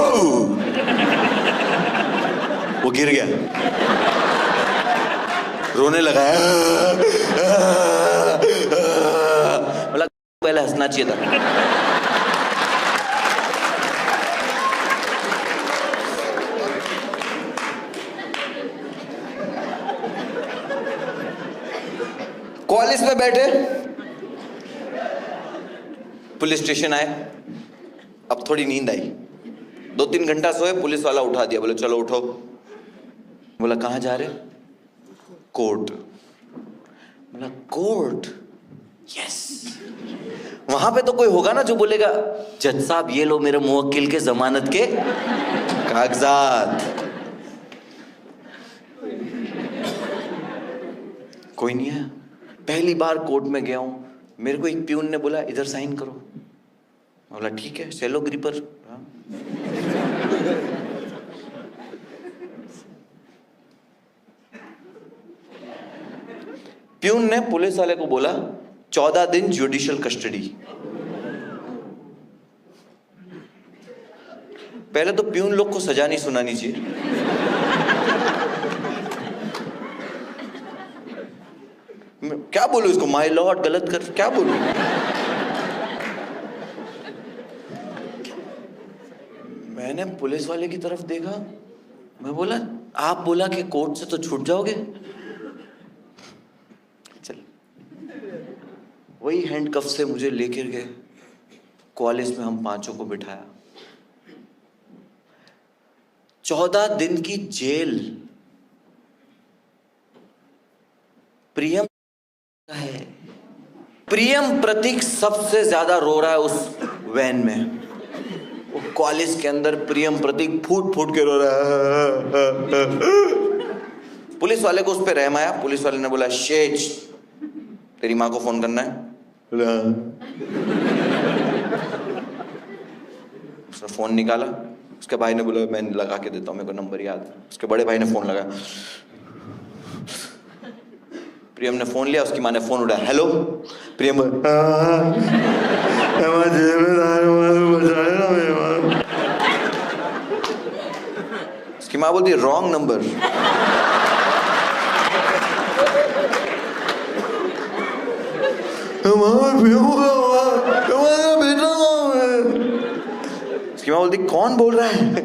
गिर गया, रोने लगा। बोला पहले हंसना चाहिए था। कॉलेज में बैठे, पुलिस स्टेशन आए। अब थोड़ी नींद आई, 2-3 घंटा सोए। पुलिस वाला उठा दिया, बोले चलो उठो। बोला कहाँ जा रहे? कोर्ट। बोला कोर्ट? यस। वहां पे तो कोई होगा ना जो बोलेगा जज साहब ये लो मेरे मुवक्किल के जमानत के कागजात। कोई नहीं है। पहली बार कोर्ट में गया हूं, मेरे को एक प्यून ने बोला इधर साइन करो। बोला ठीक है, सेलो ग्रीपर। प्यून ने पुलिस वाले को बोला 14 दिन जुडिशियल कस्टडी। पहले तो प्यून लोग को सजा नहीं सुनानी चाहिए। क्या बोलूं इसको, माय लॉर्ड गलत कर, क्या बोलूं? मैंने पुलिस वाले की तरफ देखा, मैं बोला आप बोला कि कोर्ट से तो छूट जाओगे। चल, वही हैंडकफ से मुझे लेकर गए कॉलेज में, हम पांचों को बिठाया, 14 दिन की जेल। प्रियम है, प्रियम प्रतीक सबसे ज्यादा रो रहा है उस वैन में। वो कॉलेज के अंदर प्रियम प्रतीक फूट फूट के रो रहा है। पुलिस वाले को उस पर रहम आया। पुलिस वाले ने बोला शेज तेरी माँ को फोन करना है। उसने फोन निकाला, उसके भाई ने बोला मैं लगा के देता हूँ, मेरे को नंबर याद है। उसके बड़े भाई ने फोन लगाया, प्रियम ने फोन लिया, उसकी माँ ने फोन उठाया, हेलो प्रियम। उसकी माँ बोलती रॉन्ग नंबर। उसकी माँ बोलती कौन बोल रहा है?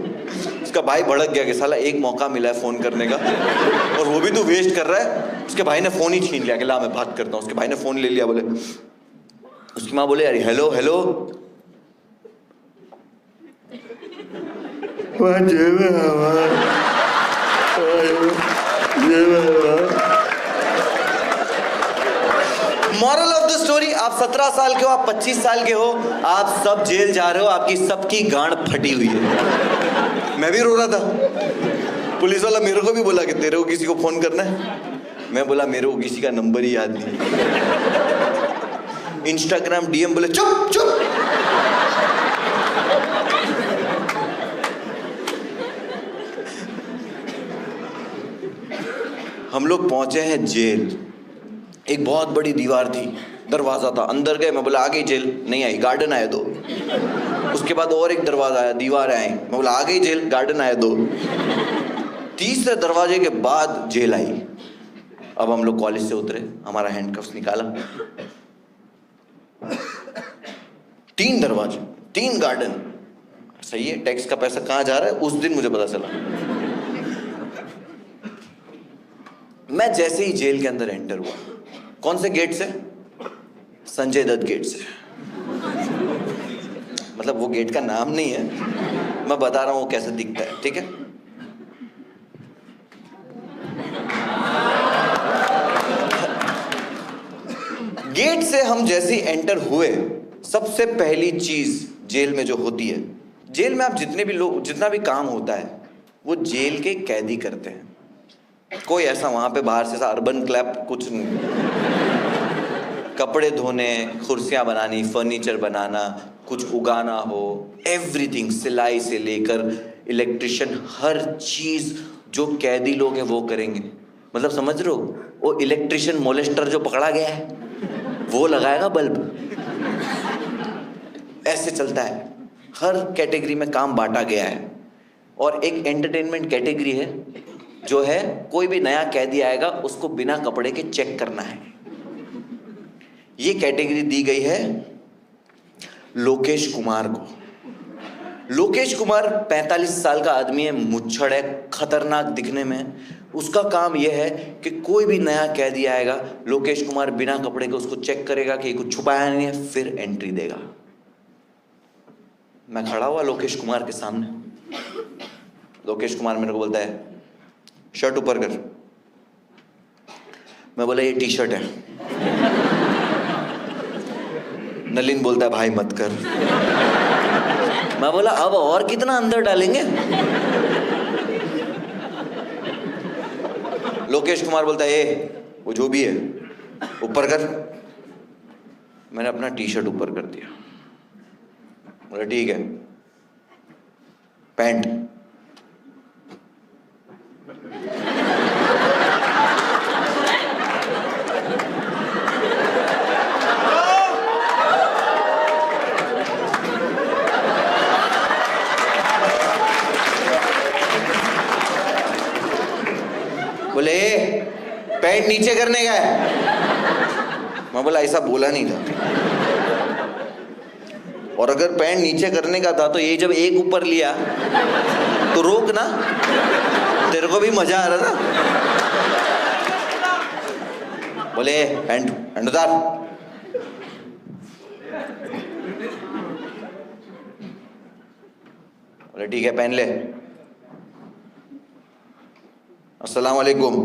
उसका भाई भड़क गया कि साला एक मौका मिला है फोन करने का और वो भी तू वेस्ट कर रहा है। उसके भाई ने फोन ही छीन लिया कि ला मैं बात करता हूँ। उसके भाई ने फोन ले लिया, बोले, उसकी माँ बोले अरे hello hello. Moral of the story, आप 17 साल के हो, आप 25 साल के हो, आप सब जेल जा रहे हो, आपकी सबकी गांड फटी हुई है। मैं भी रो रहा था। पुलिस वाला मेरे को भी बोला कि तेरे को किसी को फोन करना है। मैं बोला मेरे को किसी का नंबर ही याद नहीं। इंस्टाग्राम डीएम, बोले चुप चुप। हम लोग पहुंचे हैं जेल। एक बहुत बड़ी दीवार थी, दरवाजा था, अंदर गए। मैं बोला आ गई जेल, नहीं आई, गार्डन आए 2। उसके बाद और एक दरवाजा आया, दीवार आई। मैं बोला आ गई जेल, गार्डन आए 2। तीसरे दरवाजे के बाद जेल आई। अब हम लोग कॉलेज से उतरे, हमारा हैंडकफ्स निकाला, 3 दरवाजे, 3 गार्डन। सही है, टैक्स का पैसा कहाँ जा रहा है उस दिन मुझे पता चला। मैं जैसे ही जेल के अंदर एंटर हुआ, कौन से गेट से? संजय दत्त गेट से। मतलब वो गेट का नाम नहीं है, मैं बता रहा हूं वो कैसे दिखता है, ठीक है? गेट से हम जैसे ही एंटर हुए, सबसे पहली चीज जेल में जो होती है, जेल में आप जितने भी लोग, जितना भी काम होता है वो जेल के कैदी करते हैं। कोई ऐसा वहां पे बाहर से ऐसा अर्बन क्लैप कुछ नहीं। कपड़े धोने, कुर्सियां बनानी, फर्नीचर बनाना, कुछ उगाना हो, एवरीथिंग, सिलाई से लेकर इलेक्ट्रिशियन, हर चीज जो कैदी लोग हैं वो करेंगे। मतलब समझ रहे हो, वो इलेक्ट्रिशियन मोलेस्टर जो पकड़ा गया है वो लगाएगा बल्ब। ऐसे चलता है, हर कैटेगरी में काम बांटा गया है। और एक एंटरटेनमेंट कैटेगरी है जो है कोई भी नया कैदी आएगा उसको बिना कपड़े के चेक करना है। ये कैटेगरी दी गई है लोकेश कुमार को। लोकेश कुमार 45 साल का आदमी है, मुच्छड़ है, खतरनाक दिखने में। उसका काम यह है कि कोई भी नया कैदी आएगा, लोकेश कुमार बिना कपड़े के उसको चेक करेगा कि कुछ छुपाया नहीं है, फिर एंट्री देगा। मैं खड़ा हुआ लोकेश कुमार के सामने। लोकेश कुमार मेरे को बोलता है शर्ट ऊपर कर। मैं बोला ये टी शर्ट है। नलिन बोलता है भाई मत कर। मैं बोला अब और कितना अंदर डालेंगे? लोकेश कुमार बोलता है वो जो भी है ऊपर कर। मैंने अपना टी शर्ट ऊपर कर दिया। बोला ठीक है, पैंट। बोले पैंट नीचे करने का है। मैं बोला ऐसा बोला नहीं था, और अगर पैंट नीचे करने का था तो ये जब एक ऊपर लिया तो रोक ना, तेरे को भी मजा आ रहा था। बोले पैंट उतार। बोले ठीक है पहन ले। अस्सलाम वालेकुम।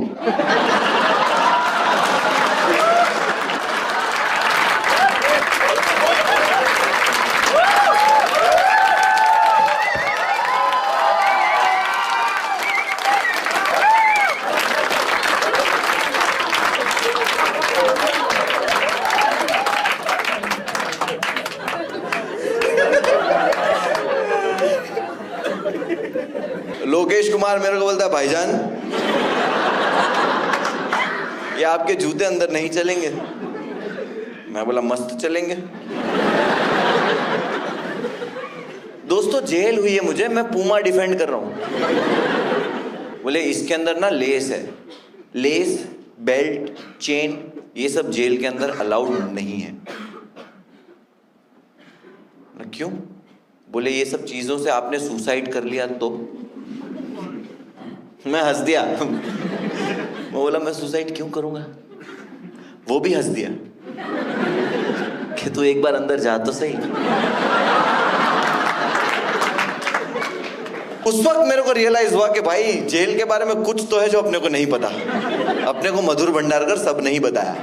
लोकेश कुमार मेरे को बोलता है भाईजान ये आपके जूते अंदर नहीं चलेंगे। मैं बोला मस्त चलेंगे। दोस्तों जेल हुई है मुझे, मैं पूमा डिफेंड कर रहा हूं। बोले इसके अंदर ना लेस है, लेस बेल्ट चेन ये सब जेल के अंदर अलाउड नहीं है। क्यों? बोले ये सब चीजों से आपने सुसाइड कर लिया तो। मैं हंस दिया। मैं बोला मैं सुसाइड क्यों करूंगा? वो भी हंस दिया कि तू एक बार अंदर जा तो सही। उस वक्त मेरे को रियलाइज हुआ कि भाई जेल के बारे में कुछ तो है जो अपने को नहीं पता। अपने को मधुर भंडारकर सब नहीं बताया।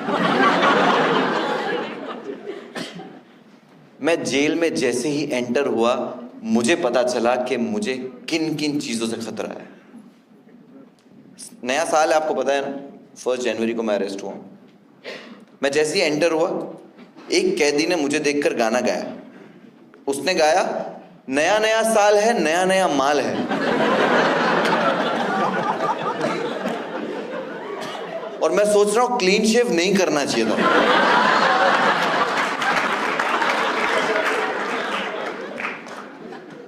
मैं जेल में जैसे ही एंटर हुआ मुझे पता चला कि मुझे किन किन चीजों से खतरा है। नया साल है आपको पता है ना, 1 जनवरी को मैं अरेस्ट हुआ। मैं जैसे ही एंटर हुआ एक कैदी ने मुझे देखकर गाना गाया। उसने गाया नया नया साल है नया नया माल है। और मैं सोच रहा हूं क्लीन शेव नहीं करना चाहिए था।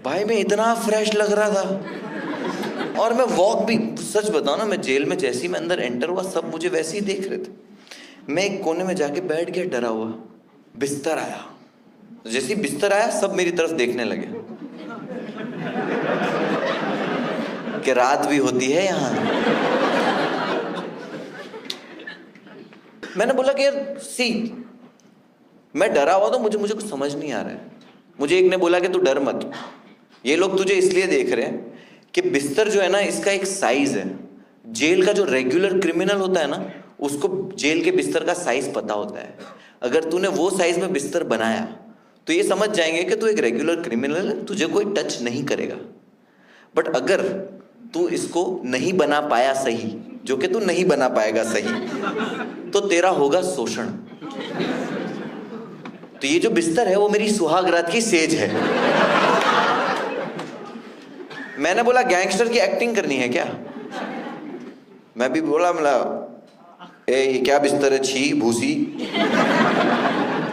भाई मैं इतना फ्रेश लग रहा था। और मैं वॉक भी, सच बताऊं ना, मैं जेल में जैसे ही मैं अंदर एंटर हुआ सब मुझे वैसे ही देख रहे थे। मैं एक कोने में जाके बैठ गया डरा हुआ। बिस्तर आया, जैसे ही बिस्तर आया सब मेरी तरफ देखने लगे कि रात भी होती है यहाँ। मैंने बोला कि यार सी, मैं डरा हुआ तो मुझे कुछ समझ नहीं आ रहा है। मुझे एक ने बोला कि तू डर मत, ये लोग तुझे इसलिए देख रहे हैं कि बिस्तर जो है ना इसका एक साइज है। जेल का जो रेगुलर क्रिमिनल होता है ना उसको जेल के बिस्तर का साइज पता होता है। अगर तूने वो साइज में बिस्तर बनाया तो ये समझ जाएंगे कि तू एक रेगुलर क्रिमिनल है, तुझे कोई टच नहीं करेगा। बट अगर तू इसको नहीं बना पाया सही, जो कि तू नहीं बना पाएगा सही, तो तेरा होगा शोषण। तो ये जो बिस्तर है वो मेरी सुहाग रात की सेज है। मैंने बोला गैंगस्टर की एक्टिंग करनी है क्या? मैं भी बोला ये क्या बिस्तर है, छी भूसी।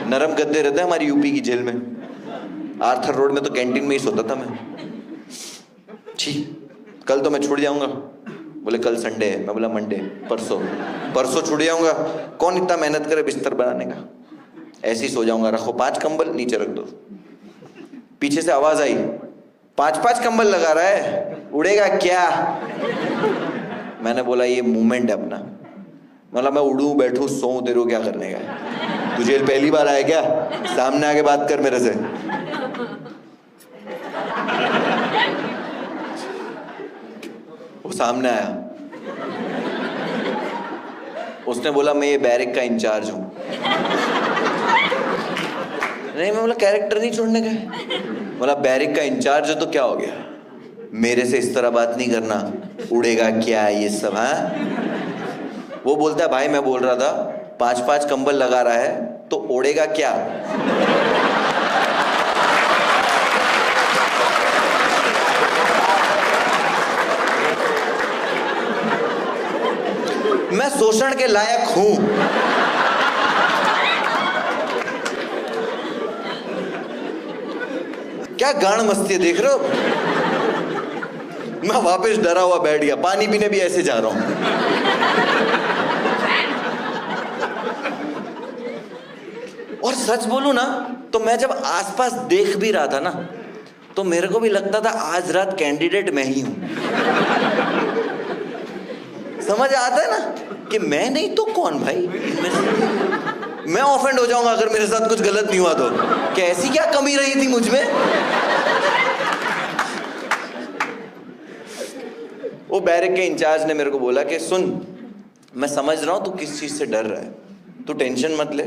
नरम गद्दे रहते हैं हमारी यूपी की जेल में। आर्थर रोड में तो कैंटीन में ही सोता था मैं। छी, कल तो मैं छूट जाऊंगा। बोले कल संडे है। मैं बोला मंडे, परसों छूट जाऊंगा। कौन इतना मेहनत करे बिस्तर बनाने का? ऐसे ही सो जाऊंगा। रखो 5 कंबल, नीचे रख दो। पीछे से आवाज आई 5-5 कंबल लगा रहा है, उड़ेगा क्या? मैंने बोला ये मूवमेंट है अपना। मतलब मैं उड़ूं बैठूं सोऊं, तेरे को क्या करने का है? तू जेल पहली बार आया क्या? सामने आके बात कर मेरे से। वो सामने आया, उसने बोला मैं ये बैरिक का इंचार्ज हूं। नहीं, मैं बोला कैरेक्टर नहीं छोड़ने का। बोला बैरिक का इंचार्ज है तो क्या हो गया? मेरे से इस तरह बात नहीं करना, उड़ेगा क्या ये सब? हाँ, वो बोलता है भाई मैं बोल रहा था 5-5 कंबल लगा रहा है तो उड़ेगा क्या? मैं शोषण के लायक हूं। क्या गांड मस्ती है, देख रहे हो? मैं वापस डरा हुआ बैठ गया। पानी पीने भी ऐसे जा रहा हूं। और सच बोलूं ना तो मैं जब आसपास देख भी रहा था ना तो मेरे को भी लगता था आज रात कैंडिडेट मैं ही हूं। समझ आता है ना कि मैं नहीं तो कौन भाई। मैं ऑफेंड हो जाऊंगा अगर मेरे साथ कुछ गलत नहीं हुआ तो। क्या ऐसी क्या कमी रही थी मुझ में? वो बैरक के इंचार्ज ने मेरे को बोला कि सुन, मैं समझ रहा हूं तू किस चीज से डर रहा है, तू टेंशन मत ले,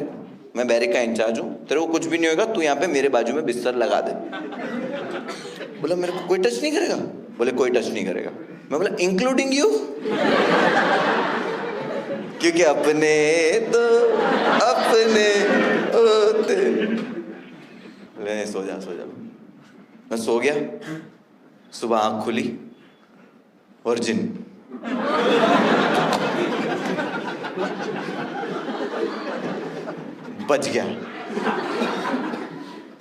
मैं बैरक का इंचार्ज हूं, तेरे को कुछ भी नहीं होगा, तू यहाँ पे मेरे बाजू में बिस्तर लगा दे। बोला मेरे को कोई टच नहीं करेगा? बोले कोई टच नहीं करेगा। मैं बोला इंक्लूडिंग यू? क्योंकि अपने तो अपने होते। बोले सो जा सो जा। मैं सो गया, सुबह आंख खुली, वर्जिन। बच गया।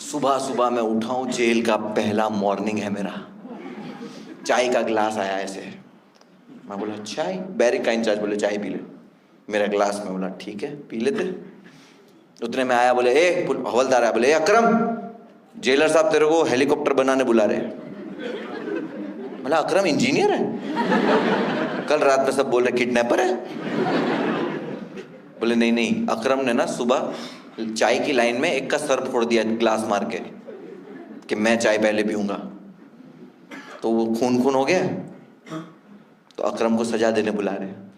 सुबह सुबह मैं उठा हूं, जेल का पहला मॉर्निंग है मेरा। चाय का ग्लास आया ऐसे, मैं बोला चाय? बैरिक का इंचार्ज बोले चाय पी ले। मेरा ग्लास, में बोला ठीक है पी लेते। उतने में आया, बोले ए हवलदार आया, बोले ए अकरम, जेलर साहब तेरे को हेलीकॉप्टर बनाने बुला रहे हैं। बोला अकरम इंजीनियर है? कल रात में सब बोल रहे किडनैपर है। बोले नहीं नहीं, अकरम ने ना सुबह चाय की लाइन में एक का सर फोड़ दिया ग्लास मार के कि मैं चाय पहले पीऊंगा, तो वो खून खून हो गया, तो अकरम को सजा देने बुला रहे हैं।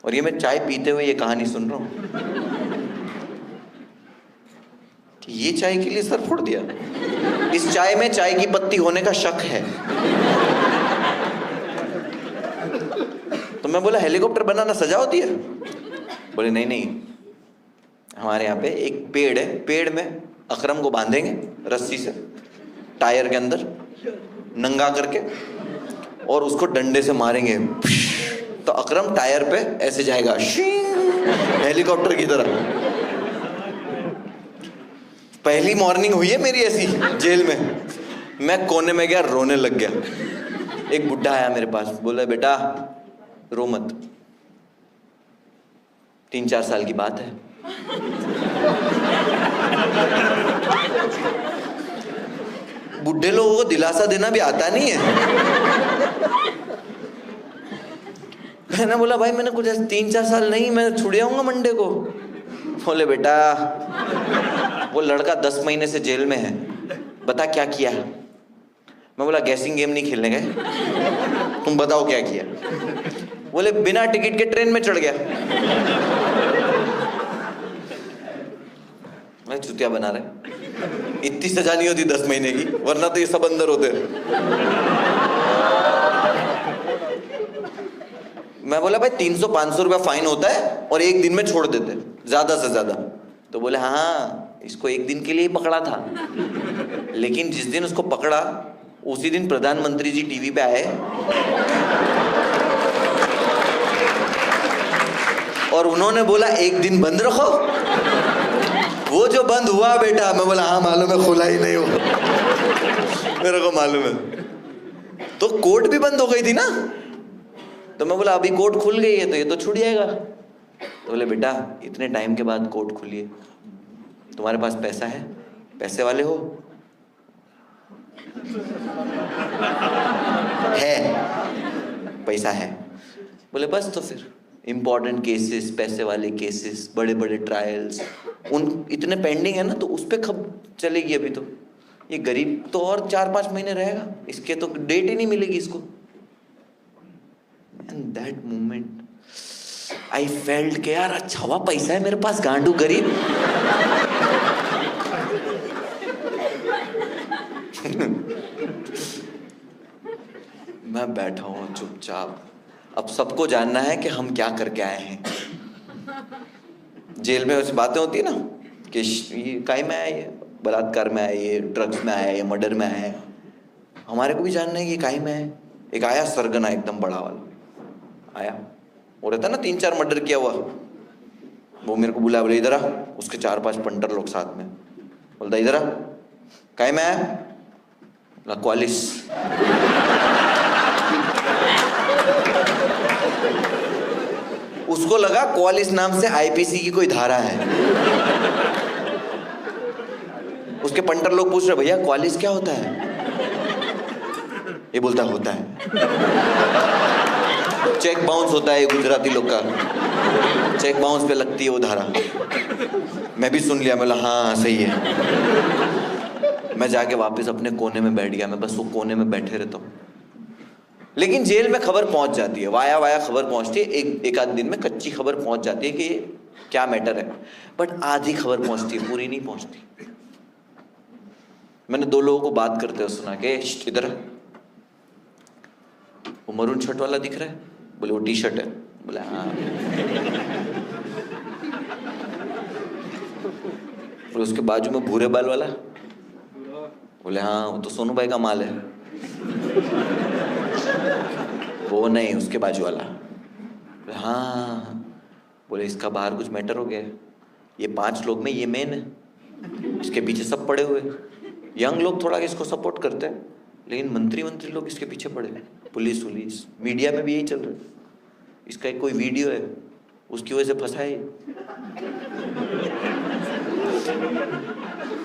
और ये मैं चाय पीते हुए ये कहानी सुन रहा हूं कि ये चाय के लिए सर फोड़ दिया। इस चाय में चाय की पत्ती होने का शक है। तो मैं बोला हेलीकॉप्टर बनाना सजा होती है? बोले नहीं नहीं, हमारे यहाँ पे एक पेड़ है, पेड़ में अकरम को बांधेंगे रस्सी से टायर के अंदर नंगा करके और उसको डंडे से मारेंगे, तो अकरम टायर पे ऐसे जाएगा हेलीकॉप्टर की तरह। पहली मॉर्निंग हुई है मेरी ऐसी जेल में। मैं कोने में गया, रोने लग गया। एक बुढ़ा आया मेरे पास, बोला बेटा रो मत, 3-4 साल की बात है। बुढ़े लोगों को दिलासा देना भी आता नहीं है। मैंने बोला भाई मैंने कुछ 3-4 साल नहीं, मैं छुड़ जाऊंगा मंडे को। बोले बेटा वो लड़का 10 महीने से जेल में है, बता क्या किया। मैं बोला गैसिंग गेम नहीं खेलने गए, तुम बताओ क्या किया। बोले बिना टिकट के ट्रेन में चढ़ गया। मैं चुतिया बना रहे, इतनी सजा नहीं होती 10 महीने की, वरना तो ये सब अंदर होते। मैं बोला भाई 300-500 रुपया फाइन होता है और एक दिन में छोड़ देते ज्यादा से ज्यादा। तो बोले हाँ इसको एक दिन के लिए ही पकड़ा था, लेकिन जिस दिन उसको पकड़ा उसी दिन प्रधानमंत्री जी टीवी पे आए और उन्होंने बोला एक दिन बंद रखो। वो जो बंद हुआ बेटा, मैं बोला हाँ मालूम है, खुला ही नहीं हुआ, मेरे को मालूम है। तो कोर्ट भी बंद हो गई थी ना, तो मैं बोला अभी कोर्ट खुल गई है तो ये तो छूट जाएगा। तो बोले बेटा इतने टाइम के बाद कोर्ट खुली है, तुम्हारे पास पैसा है, पैसे वाले हो? है, पैसा है। बोले बस तो फिर इंपॉर्टेंट केसेस, पैसे वाले केसेस, बड़े बड़े ट्रायल्स, उन इतने पेंडिंग है ना, तो उस पर कब चलेगी अभी। तो ये गरीब तो और 4-5 महीने रहेगा, इसके तो डेट ही नहीं मिलेगी इसको। And that moment I felt के यार अच्छा हुआ पैसा है मेरे पास, गांडू गरीब। मैं बैठा हूं चुपचाप। अब सबको जानना है कि हम क्या करके आए हैं। जेल में वैसे बातें होती है ना कि ये काहे में आया, ये बलात्कार में आया, ये ड्रग्स में आया, ये मर्डर में आया। हमारे को भी जानना है कि काहे में है। एक आया सरगना एकदम बड़ा वाला आया, वो रहता ना 3-4 मर्डर किया हुआ, वो मेरे को बुलाया, बोले इधर आ। उसके 4-5 पंटर लोग साथ में, बोलता इधर आ, काहे में आया? क्वालिस। उसको लगा क्वालिस नाम से आईपीसी की कोई धारा है। उसके पंटर लोग पूछ रहे भैया क्वालिस क्या होता है? ये बोलता होता है चेक बाउंस होता है गुजराती लोग का, चेक बाउंस पे लगती है वो धारा। मैं भी सुन लिया, मैं बोला हाँ सही है। मैं जाके वापस अपने कोने में बैठ गया, मैं बस वो कोने में बैठे रहता हूँ। लेकिन जेल में खबर पहुंच जाती है, वाया वाया खबर पहुंचती है, एक आध दिन में कच्ची खबर पहुंच जाती है कि क्या मैटर है, बट आधी खबर पहुंचती है, पूरी नहीं पहुंचती। मैंने 2 लोगों को बात करते हुए सुना कि इधर वो मरून शर्ट वाला दिख रहा है, बोले वो टी शर्ट है, बोले हाँ। और उसके बाजू में भूरे बाल वाला, बोले हाँ वो तो सोनू भाई का माल है। वो नहीं, उसके बाजू वाला, बोले हाँ। बोले इसका बाहर कुछ मैटर हो गया है, ये 5 लोग में ये मेन है, इसके पीछे सब पड़े हुए। यंग लोग थोड़ा इसको सपोर्ट करते हैं, लेकिन मंत्री लोग इसके पीछे पड़े, पुलिस मीडिया में भी यही चल रहा है। इसका एक कोई वीडियो है, उसकी वजह से फंसा है।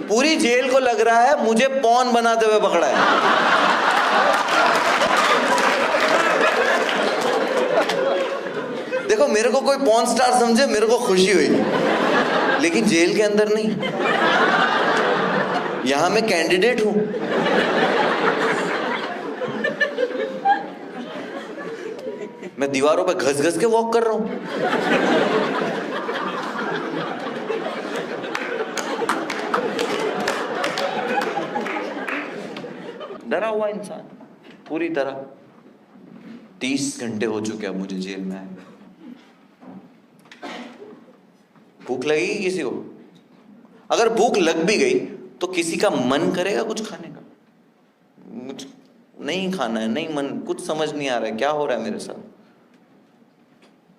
पूरी जेल को लग रहा है मुझे पॉन बनाते हुए पकड़ा है। देखो मेरे को कोई पॉन स्टार समझे, मेरे को खुशी हुई, लेकिन जेल के अंदर नहीं। यहां मैं कैंडिडेट हूं। मैं दीवारों पे घस घस के वॉक कर रहा हूं। डरा हुआ इंसान पूरी तरह। 30 घंटे हो चुके अब मुझे जेल में आए। भूख लगेगी किसी को? अगर भूख लग भी गई तो किसी का मन करेगा कुछ खाने का? मुझे नहीं खाना है, नहीं मन, कुछ समझ नहीं आ रहा है क्या हो रहा है मेरे साथ।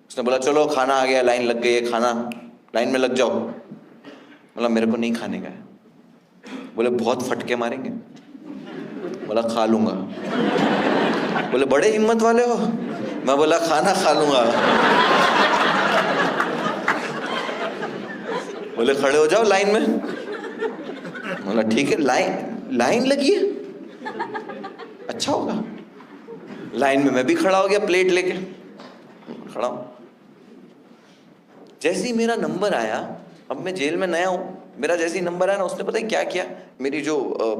उसने बोला चलो खाना आ गया, लाइन लग गई है, खाना लाइन में लग जाओ। बोला मेरे को नहीं खाने का है। बोले बहुत फटके मारेंगे। बोला खा लूंगा। बोले बड़े हिम्मत वाले हो। मैं बोला खाना खा लूंगा। बोले खड़े हो जाओ लाइन में। बोला ठीक है, लाइन लगी है, अच्छा होगा। लाइन में मैं भी खड़ा हो गया प्लेट लेके, खड़ा हूं। जैसे ही मेरा नंबर आया, अब मैं जेल में नया हूं, मेरा जैसे ही नंबर आया ना, उसने पता है क्या किया, मेरी जो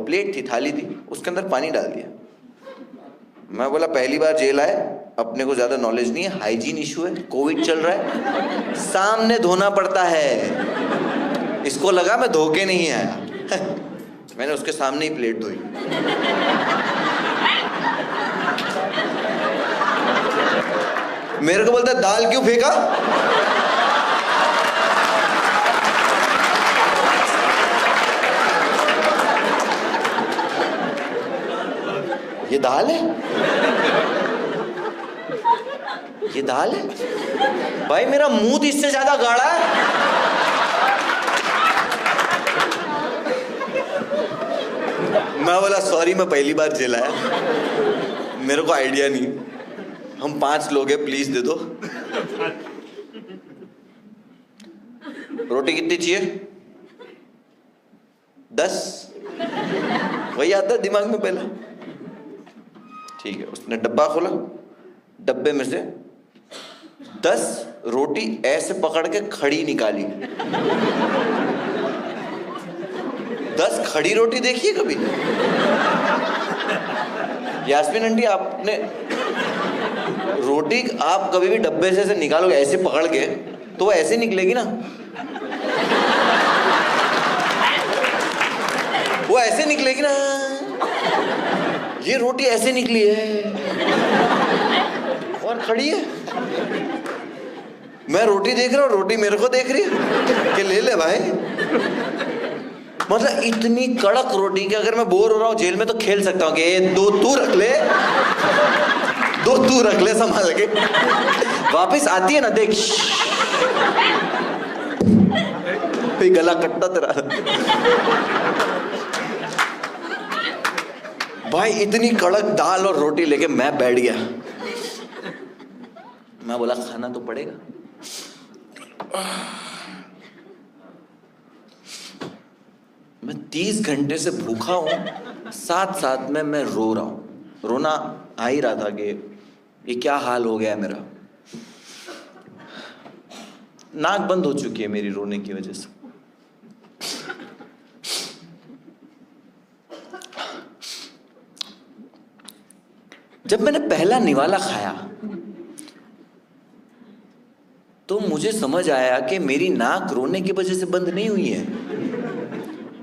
प्लेट थी, थाली थी, उसके अंदर पानी डाल दिया। मैं बोला पहली बार जेल आए, अपने को ज्यादा नॉलेज नहीं है, हाइजीन इशू है, कोविड चल रहा है, सामने धोना पड़ता है। इसको लगा मैं धो के नहीं आया। मैंने उसके सामने ही प्लेट धोई। मेरे को बोलता दाल क्यों फेंका? ये दाल है? ये दाल है? भाई मेरा मुंह इससे ज्यादा गाढ़ा है। मैं बोला सॉरी, मैं पहली बार जेल आया, मेरे को आइडिया नहीं, हम 5 लोग हैं, प्लीज दे दो। रोटी कितनी चाहिए? 10। वही आता है दिमाग में पहला। ठीक है, उसने डब्बा खोला, डब्बे में से 10 रोटी ऐसे पकड़ के खड़ी निकाली। 10 खड़ी रोटी देखी है कभी? यास्मीन आंटी, आपने रोटी आप कभी भी डब्बे से निकालोगे ऐसे पकड़ के, तो वो ऐसे निकलेगी ना, वो ऐसे निकलेगी ना। ये रोटी ऐसे निकली है और खड़ी है। मैं रोटी देख रहा हूँ, रोटी मेरे को देख रही है कि ले ले भाई। मतलब इतनी कड़क रोटी कि अगर मैं बोर हो रहा हूँ जेल में तो खेल सकता हूँ कि 2 तू रख ले, 2 तू रख ले संभाल के। वापिस आती है ना, देख गला कट्टा तेरा। भाई इतनी कड़क दाल और रोटी लेके मैं बैठ गया। मैं बोला खाना तो पड़ेगा। मैं 30 घंटे से भूखा हूं, साथ साथ में मैं रो रहा हूं। रोना आ ही रहा था कि ये क्या हाल हो गया है मेरा। नाक बंद हो चुकी है मेरी रोने की वजह से। जब मैंने पहला निवाला खाया तो मुझे समझ आया कि मेरी नाक रोने की वजह से बंद नहीं हुई है,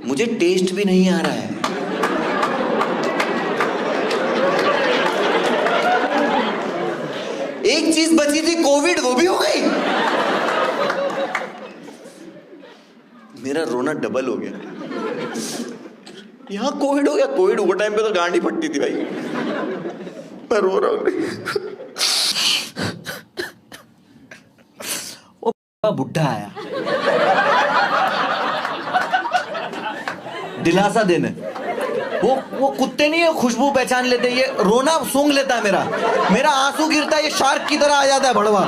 मुझे टेस्ट भी नहीं आ रहा है। एक चीज बची थी, कोविड, वो भी हो गई। मेरा रोना डबल हो गया। यहां कोविड हो गया। कोविड वो टाइम पे तो गांडी फटती थी भाई। मैं रो रहा हूं। बुढ़ा आया दिलासा देने। वो कुत्ते नहीं है, खुशबू पहचान लेते, ये रोना सूंघ लेता है। मेरा आंसू गिरता है, ये शार्क की तरह आ जाता है भड़वा।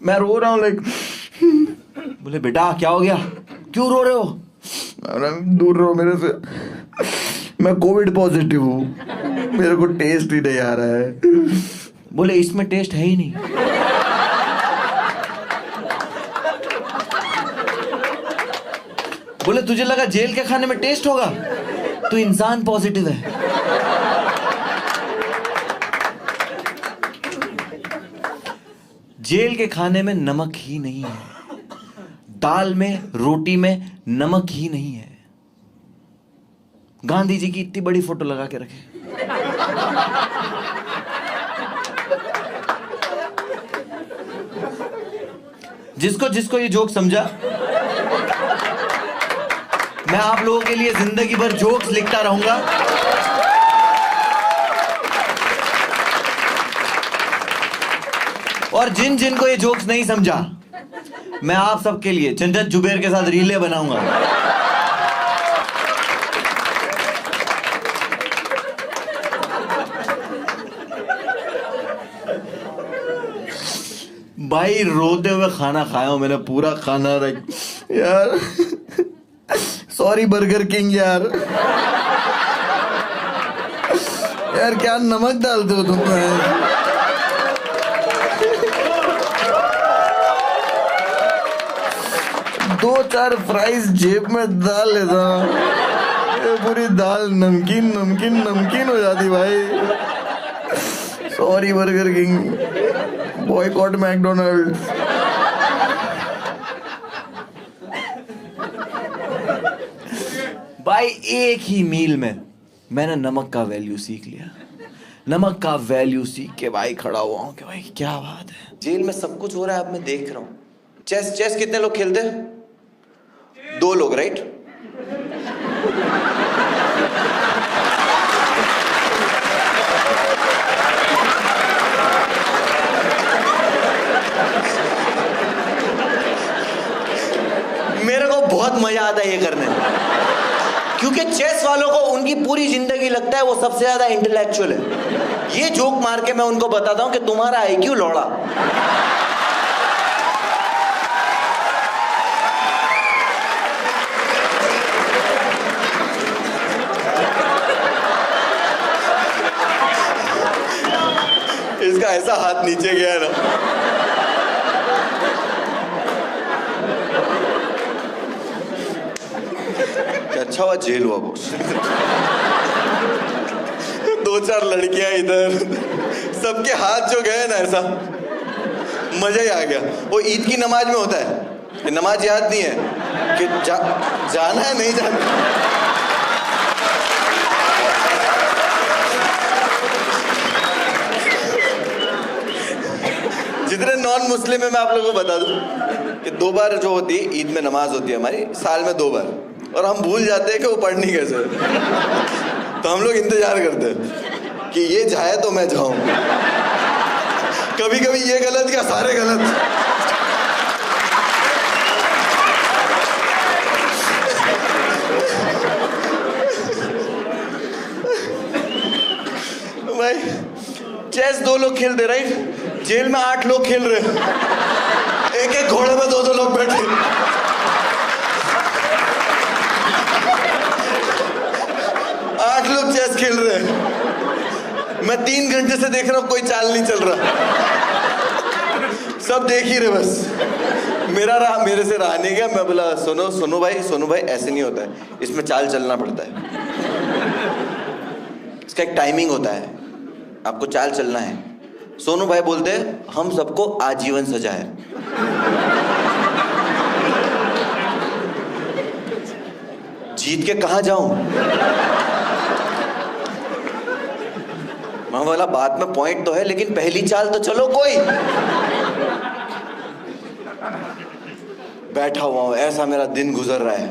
मैं रो रहा हूं लाइक। बोले बेटा क्या हो गया, क्यों रो रहे हो? दूर रहो मेरे से, मैं कोविड पॉजिटिव हूं, मेरे को टेस्ट ही नहीं आ रहा है। बोले इसमें टेस्ट है ही नहीं। बोले तुझे लगा जेल के खाने में टेस्ट होगा, तू इंसान पॉजिटिव है। जेल के खाने में नमक ही नहीं है, दाल में रोटी में नमक ही नहीं है। गांधी जी की इतनी बड़ी फोटो लगा के रखे। जिसको जिसको ये जोक समझा, मैं आप लोगों के लिए जिंदगी भर जोक्स लिखता रहूंगा। और जिन जिन को ये जोक्स नहीं समझा, मैं आप सबके लिए चंदन जुबेर के साथ रीले बनाऊंगा। भाई रोते हुए खाना खाया हूं मैंने, पूरा खाना। यार सॉरी बर्गर किंग यार। यार क्या नमक डालते हो तुम? 2-4 फ्राइज जेब में डाल लेता, ये पूरी दाल नमकीन नमकीन नमकीन हो जाती भाई। Sorry burger king, boycott McDonald's. भाई एक ही मील में मैंने नमक का वैल्यू सीख लिया। नमक का वैल्यू सीख के भाई खड़ा हुआ हूं कि भाई क्या बात है। जेल में सब कुछ हो रहा है, अब मैं देख रहा हूं। चेस चेस कितने लोग खेलते हैं? 2 लोग, राइट? मेरे को बहुत मजा आता है ये करने, क्योंकि चेस वालों को उनकी पूरी जिंदगी लगता है वो सबसे ज्यादा इंटेलेक्चुअल है। ये जोक मार के मैं उनको बताता हूं कि तुम्हारा आईक्यू लौड़ा। इसका ऐसा हाथ नीचे गया है ना। अच्छा हुआ जेल हुआ बॉस। 2-4 लड़कियां इधर, सबके हाथ जो गए ना, ऐसा मजा ही आ गया। वो ईद की नमाज में होता है, नमाज याद नहीं है कि जाना है नहीं जाना। जितने नॉन मुस्लिम है मैं आप लोगों को बता दूं कि 2 बार जो होती है ईद में नमाज होती है हमारी, साल में 2 बार, और हम भूल जाते हैं कि वो पढ़नी कैसे। तो हम लोग इंतजार करते हैं कि ये जाए तो मैं जाऊं। कभी कभी ये गलत या सारे गलत। भाई चेस 2 लोग खेलते, राइट? जेल में 8 लोग खेल रहे हैं, एक एक घोड़े में 2-2 लोग बैठे। 8 लोग चेस खेल रहे हैं, मैं 3 घंटे से देख रहा हूं, कोई चाल नहीं चल रहा, सब देख ही रहे बस। मेरे से रहा नहीं गया। मैं बोला सोनू भाई ऐसे नहीं होता है, इसमें चाल चलना पड़ता है, इसका एक टाइमिंग होता है, आपको चाल चलना है। सोनू भाई बोलते हैं हम सबको आजीवन सजा है। जीत के कहां जाऊं? मैं बोला बात में पॉइंट तो है, लेकिन पहली चाल तो चलो कोई। बैठा हुआ हूं, ऐसा मेरा दिन गुजर रहा है।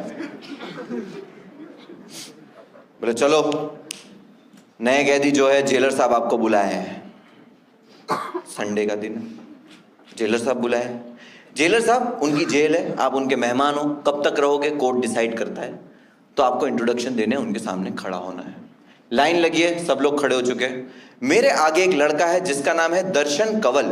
बोले चलो, नए कैदी जो है जेलर साहब आपको बुलाए हैं। संडे का दिन, जेलर साहब बुलाए। जेलर साहब, उनकी जेल है, आप उनके मेहमान हो, कब तक रहोगे कोर्ट डिसाइड करता है, तो आपको इंट्रोडक्शन देने उनके सामने खड़ा होना है। लाइन लगी है, सब लोग खड़े हो चुके हैं। मेरे आगे एक लड़का है जिसका नाम है दर्शन कंवल।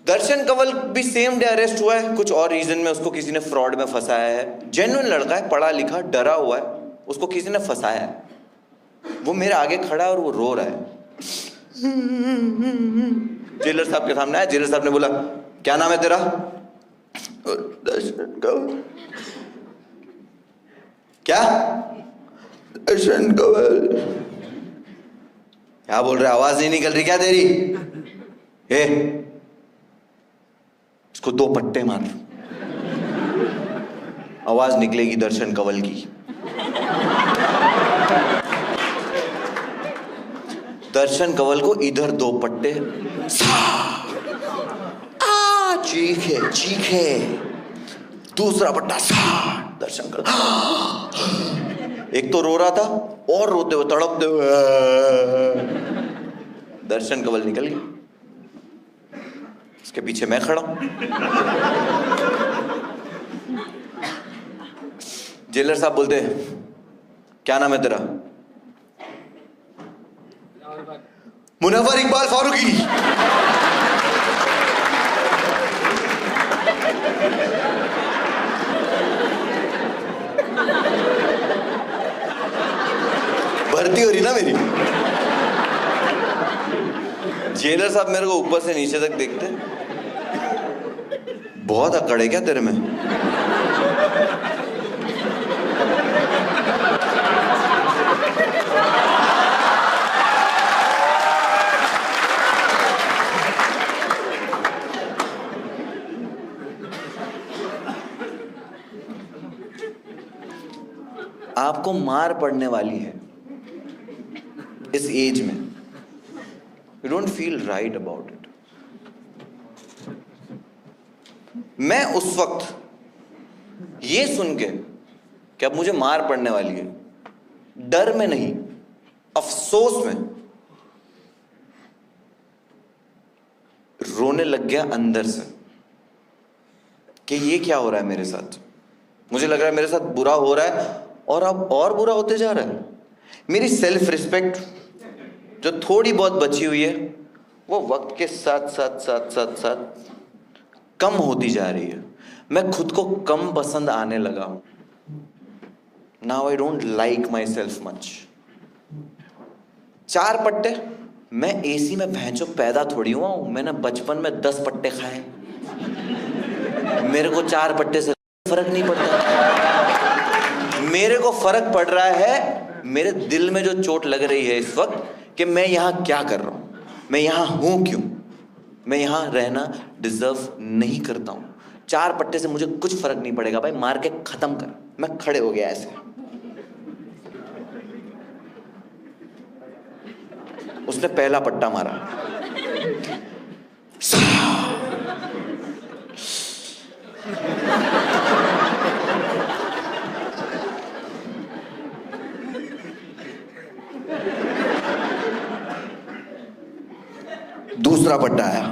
दर्शन कंवल भी सेम डे अरेस्ट हुआ है, कुछ और रीजन में उसको किसी ने फ्रॉड में फंसाया है। जेन्युइन लड़का है, पढ़ा लिखा, डरा हुआ है, उसको किसी ने फंसाया है। वो मेरे आगे खड़ा है और वो रो रहा है। जेलर साहब के सामने आया। जेलर साहब ने बोला क्या नाम है तेरा? दर्शन कंवल। क्या? दर्शन कंवल। क्या बोल रहे, आवाज नहीं निकल रही क्या तेरी? इसको 2 पट्टे मार, आवाज निकलेगी दर्शन कंवल की। दर्शन कंवल को इधर 2 पट्टे, चीखे। दूसरा पट्टा, दर्शन कंवल। एक तो रो रहा था और रोते हुए, तड़पते हुए। दर्शन कंवल निकल गया, इसके पीछे मैं खड़ा हूं। जेलर साहब बोलते हैं क्या नाम है तेरा? मुनव्वर इकबाल फारूकी। भर्ती हो रही ना मेरी। जेलर साहब मेरे को ऊपर से नीचे तक देखते, बहुत अकड़ है क्या तेरे में? आपको मार पड़ने वाली है इस एज में, you don't feel right about it. मैं उस वक्त ये सुन के कि अब मुझे मार पड़ने वाली है, डर में नहीं, अफसोस में रोने लग गया अंदर से कि ये क्या हो रहा है मेरे साथ। मुझे लग रहा है मेरे साथ बुरा हो रहा है और अब और बुरा होते जा रहा है। मेरी सेल्फ रिस्पेक्ट जो थोड़ी बहुत बची हुई है वो वक्त के साथ साथ साथ साथ साथ कम होती जा रही है। मैं खुद को कम पसंद आने लगा हूं। Now I don't like my self much. 4 पट्टे, मैं एसी में भैंचो पैदा थोड़ी हुआ हूं। मैंने बचपन में 10 पट्टे खाए, मेरे को 4 पट्टे से फर्क नहीं पड़ता। मेरे को फर्क पड़ रहा है मेरे दिल में जो चोट लग रही है इस वक्त कि मैं यहां क्या कर रहा हूं, मैं यहां हूं क्यों, मैं यहां रहना डिजर्व नहीं करता हूं। 4 पट्टे से मुझे कुछ फर्क नहीं पड़ेगा भाई, मार के खत्म कर। मैं खड़े हो गया ऐसे, उसने पहला पट्टा मारा, दूसरा पट्टा आया,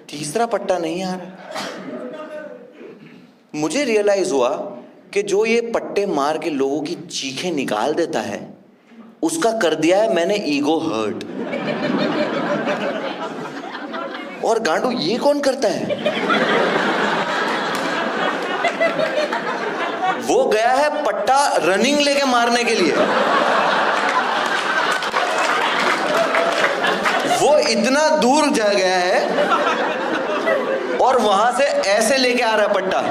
तीसरा पट्टा नहीं आ रहा। मुझे रियलाइज हुआ कि जो ये पट्टे मार के लोगों की चीखें निकाल देता है, उसका कर दिया है मैंने ईगो हर्ट। और गांडू ये कौन करता है? वो गया है पट्टा रनिंग लेके मारने के लिए। वो इतना दूर जा गया है और वहां से ऐसे लेके आ रहा है पट्टा,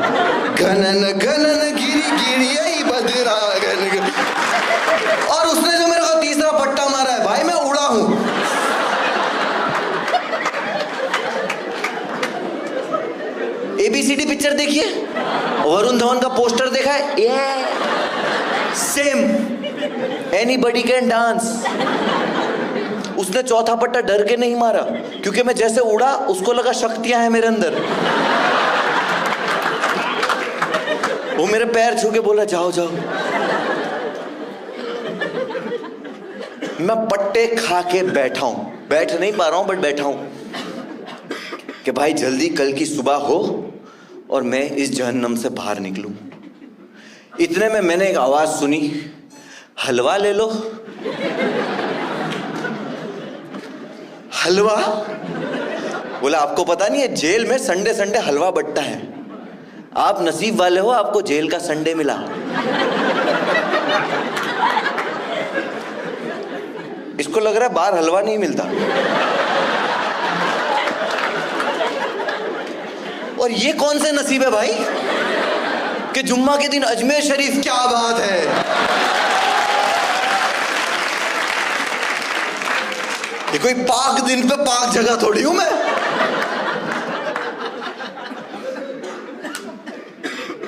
घनन घनन गिरी गिरी बदरा घन। और उसने जो मेरे को तीसरा पट्टा मारा है, भाई मैं उड़ा हूं। ABCD पिक्चर देखिए, वरुण धवन का पोस्टर देखा है, ये सेम एनीबॉडी कैन डांस। उसने चौथा पट्टा डर के नहीं मारा, क्योंकि मैं जैसे उड़ा उसको लगा शक्तियां हैं मेरे अंदर। वो मेरे पैर छू के बोला जाओ जाओ। मैं पट्टे खा के बैठा हूं, बैठ नहीं पा रहा हूं बट बैठा हूं कि भाई जल्दी कल की सुबह हो और मैं इस जहन्नम से बाहर निकलूं। इतने में मैंने एक आवाज सुनी, हलवा ले लो। हलवा? बोला आपको पता नहीं है जेल में संडे संडे हलवा बंटता है। आप नसीब वाले हो, आपको जेल का संडे मिला। इसको लग रहा है बाहर हलवा नहीं मिलता। और ये कौन से नसीब है भाई कि जुम्मा के दिन अजमेर शरीफ, क्या बात है। ये कोई पाक दिन पे पाक जगह थोड़ी हूं मैं।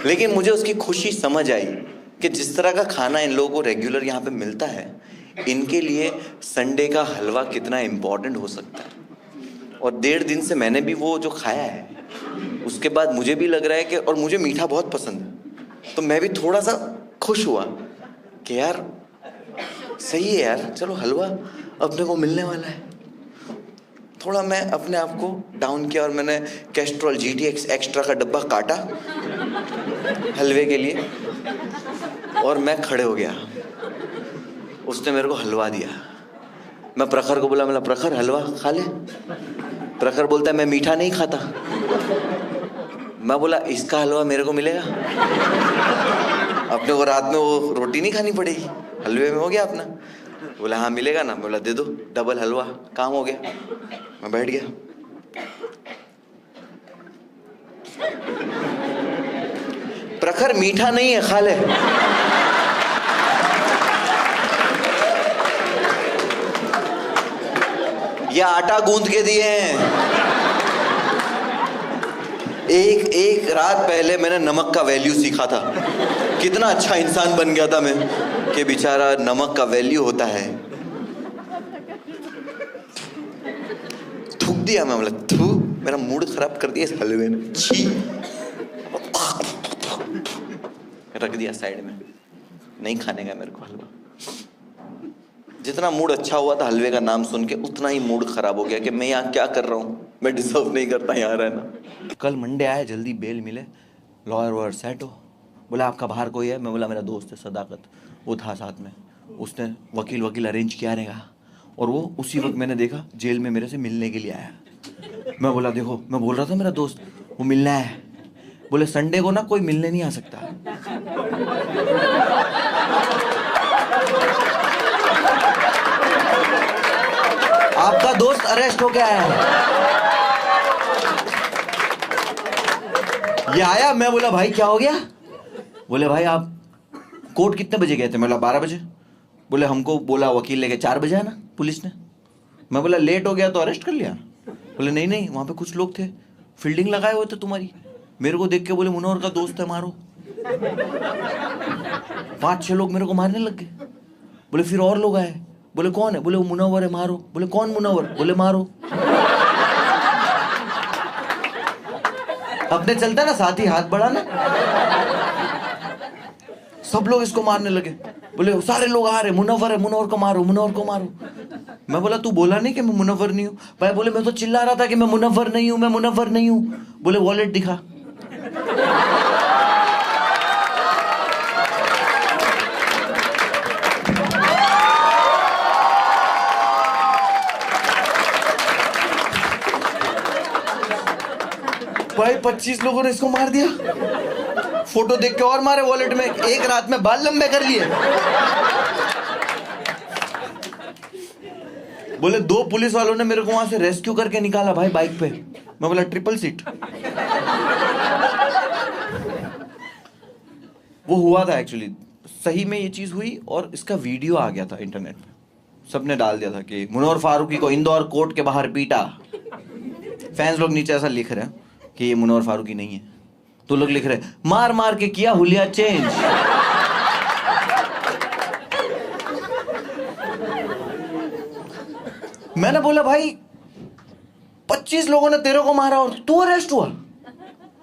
लेकिन मुझे उसकी खुशी समझ आई कि जिस तरह का खाना इन लोगों को रेगुलर यहाँ पे मिलता है, इनके लिए संडे का हलवा कितना इंपॉर्टेंट हो सकता है। और 1.5 दिन से मैंने भी वो जो खाया है, उसके बाद मुझे भी लग रहा है कि, और मुझे मीठा बहुत पसंद है, तो मैं भी थोड़ा सा खुश हुआ कि यार सही है यार, चलो हलवा अपने को मिलने वाला है। थोड़ा मैं अपने आप को डाउन किया और मैंने कैस्ट्रॉल GTX एक्स्ट्रा का डब्बा काटा हलवे के लिए और मैं खड़े हो गया। उसने मेरे को हलवा दिया। मैं प्रखर को बोला, प्रखर हलवा खा ले। प्रखर बोलता है मैं मीठा नहीं खाता। मैं बोला इसका हलवा मेरे को मिलेगा? अपने को रात में वो रोटी नहीं खानी पड़ेगी, हलवे में हो गया अपना। बोला हाँ मिलेगा ना। बोला दे दो डबल हलवा, काम हो गया। मैं बैठ गया। प्रखर मीठा नहीं है, खा ले। ये आटा गूंद के दिए हैं। एक रात पहले मैंने नमक का वैल्यू सीखा था। कितना अच्छा इंसान बन गया था मैं कि बेचारा नमक का वैल्यू होता है। थूक दिया मैं, बोला थू, मेरा मूड खराब कर दिया इस हलवे ने, छी। रख दिया साइड में, नहीं खाने का मेरे को हलवा। जितना मूड अच्छा हुआ था हलवे का नाम सुन के, उतना ही मूड खराब हो गया कि मैं यहाँ क्या कर रहा हूँ, मैं डिजर्व नहीं करता यहाँ रहना। कल मंडे आया, जल्दी बेल मिले, लॉयर वॉयर सेट हो। बोला आपका बाहर कोई है? मैं बोला मेरा दोस्त है सदाकत, वो था साथ में। उसने वकील अरेंज किया रहेगा। और वो उसी वक्त मैंने देखा जेल में मेरे से मिलने के लिए आया। मैं बोला देखो, मैं बोल रहा था मेरा दोस्त वो मिलना है। बोले संडे को ना कोई मिलने नहीं आ सकता। आपका दोस्त अरेस्ट हो गया है। ये आया, मैं बोला भाई क्या हो गया? बोले भाई आप कोर्ट कितने बजे गए थे? मैं बोला 12 बजे। बोले हमको बोला वकील लेके 4 बजे आना पुलिस ने। मैं बोला लेट हो गया तो अरेस्ट कर लिया? बोले नहीं, वहां पे कुछ लोग थे, फील्डिंग लगाए हुए थे तुम्हारी। मेरे को देख के बोले मुनव्वर का दोस्त है, मारो। 5-6 लोग मेरे को मारने लग गए। बोले फिर और लोग आए। बोले कौन है? बोले वो मुनव्वर है, मारो। बोले कौन मुनव्वर? बोले मारो। अपने चलता ना साथ ही हाथ बढ़ाना। सब लोग इसको मारने लगे, बोले सारे लोग आ रहे, मुनव्वर है, मुनव्वर को मारो, मुनव्वर को मारो। मैं बोला तू बोला नहीं कि मैं मुनव्वर नहीं हूँ? भाई बोले मैं तो चिल्ला रहा था कि मैं मुनव्वर नहीं हूँ, मैं मुनव्वर नहीं हूँ। बोले वॉलेट दिखा। भाई 25 लोगों ने इसको मार दिया। फोटो देख के और मारे वॉलेट में, एक रात में बाल लंबे कर लिए। बोले 2 पुलिस वालों ने मेरे को वहां से रेस्क्यू करके निकाला भाई बाइक पे। मैं बोला ट्रिपल सीट। वो हुआ था एक्चुअली, सही में ये चीज हुई और इसका वीडियो आ गया था इंटरनेट पे। सबने डाल दिया था कि मुनव्वर फारूकी को इंदौर कोर्ट के बाहर पीटा। फैंस लोग नीचे ऐसा लिख रहे हैं कि ये मुनव्वर फारूकी नहीं है, तो लोग लिख रहे हैं मार मार के किया हुलिया चेंज। मैंने बोला भाई 25 लोगों ने तेरे को मारा और तू अरेस्ट हुआ।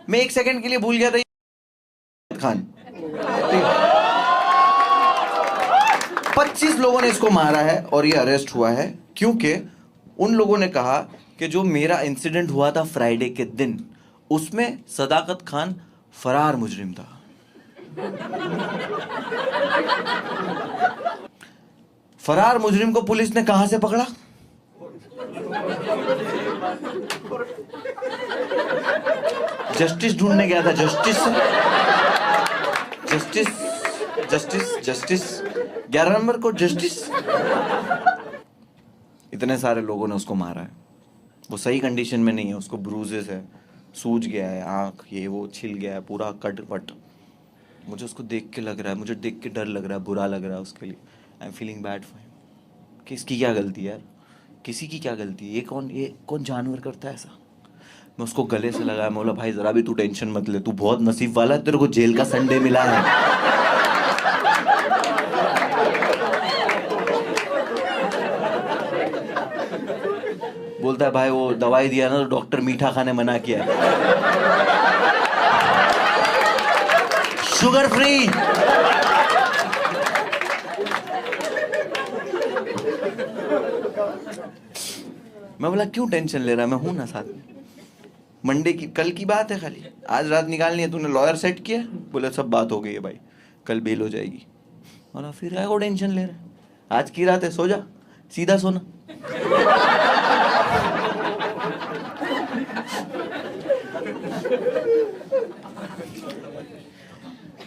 मैं 1 सेकंड के लिए भूल गया था खान। 25 लोगों ने इसको मारा है और ये अरेस्ट हुआ है क्योंकि उन लोगों ने कहा कि जो मेरा इंसिडेंट हुआ था फ्राइडे के दिन, उसमें सदाकत खान फरार मुजरिम था। फरार मुजरिम को पुलिस ने कहां से पकड़ा? जस्टिस ढूंढने गया था, justice justice justice justice 11 number को जस्टिस। इतने सारे लोगों ने उसको मारा है। वो सही कंडीशन में नहीं है, उसको ब्रूजेस है, सूज गया है आँख, ये वो छिल गया है पूरा कट वट। मुझे उसको देख के लग रहा है, मुझे देख के डर लग रहा है, बुरा लग रहा है उसके लिए। I am feeling bad for him. किसकी क्या गलती है यार, किसी की क्या गलती है? ये कौन जानवर करता है ऐसा? मैं उसको गले से लगाया, मैं बोला भाई जरा भी तू टेंशन मत ले, तू बहुत नसीब वाला है, तेरे को जेल का संडे मिला है। बोलता है भाई वो दवाई दिया ना तो डॉक्टर मीठा खाने मना किया है, शुगर फ्री। मैं बोला क्यों टेंशन ले रहा है, मैं हूं ना साथ में। मंडे की, कल की बात है, खाली आज रात निकालनी है। तूने लॉयर सेट किया? बोला सब बात हो गई है भाई, कल बेल हो जाएगी। बोला फिर क्या को टेंशन ले रहा है, आज की रात है, सो जा, सीधा सोना।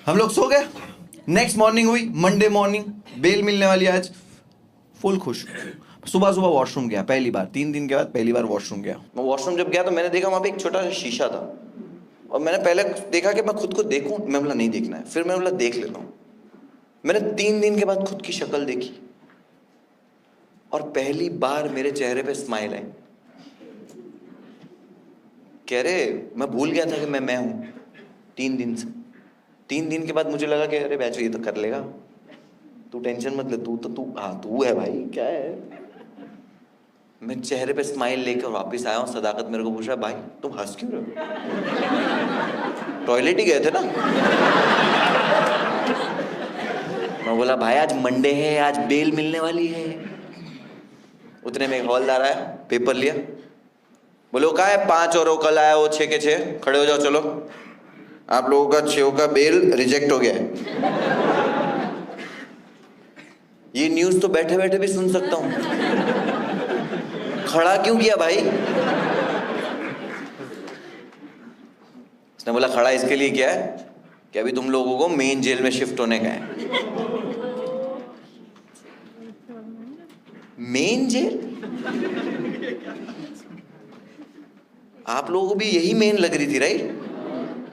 हम लोग सो गए। नेक्स्ट मॉर्निंग हुई, मंडे मॉर्निंग, बेल मिलने वाली आज। फुल खुश। सुबह सुबह वॉशरूम गया पहली बार, 3 दिन के बाद पहली बार वॉशरूम गया। मैं वॉशरूम जब गया तो मैंने देखा वहां पे एक छोटा सा शीशा था और मैंने पहले देखा कि मैं खुद को देखूं। मैं बोला नहीं देखना है, फिर मैं बोला देख लेता हूं। मैंने 3 दिन के बाद खुद की शक्ल देखी और पहली बार मेरे चेहरे पे स्माइल आई। कह रहे मैं भूल गया था कि मैं हूं 3 दिन से। 3 दिन के बाद मुझे लगा कि अरे बैचो ये तो कर लेगा, तू टेंशन मत ले, तू है भाई, क्या है। मैं चेहरे पे स्माइल लेकर वापस आया हूँ। सदाकत मेरे को पूछ रहा है भाई तुम हंस क्यों रहे हो, टॉयलेट ही गए थे ना। मैं बोला भाई आज मंडे है, आज बेल मिलने वाली है। उतने में एक हॉलदार आया, पेपर लिया, बोले वो कहा है 5 और वो कल आया, वो 6 के 6, खड़े हो जाओ, चलो आप लोगों का 6 का बेल रिजेक्ट हो गया है। ये न्यूज तो बैठे बैठे भी सुन सकता हूं, खड़ा क्यों किया भाई? उसने बोला खड़ा इसके लिए किया है कि अभी तुम लोगों को मेन जेल में शिफ्ट होने का है। मेन जेल? आप लोगों को भी यही मेन लग रही थी राइट?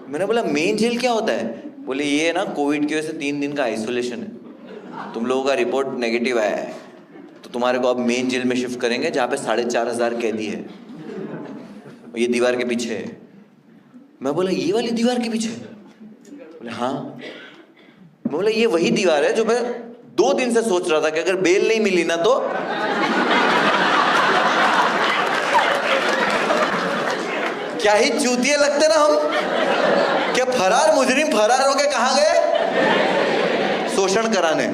मैंने बोला मेन जेल क्या होता है? बोले ये ना कोविड की वजह से 3 दिन का आइसोलेशन है, तुम लोगों का रिपोर्ट नेगेटिव आया है तो तुम्हारे को अब मेन जेल में शिफ्ट करेंगे जहाँ पे 4,500 कैदी है, ये दीवार के पीछे है। मैं बोला ये वाली दीवार के पीछे? बोले हाँ। मैं बोला ये वही दीवार है जो मैं 2 दिन से सोच रहा था कि अगर बेल नहीं मिली ना तो क्या ही चूतिए लगते ना हम। क्या फरार मुजरिम फरार होके कहाँ गए? शोषण कराने।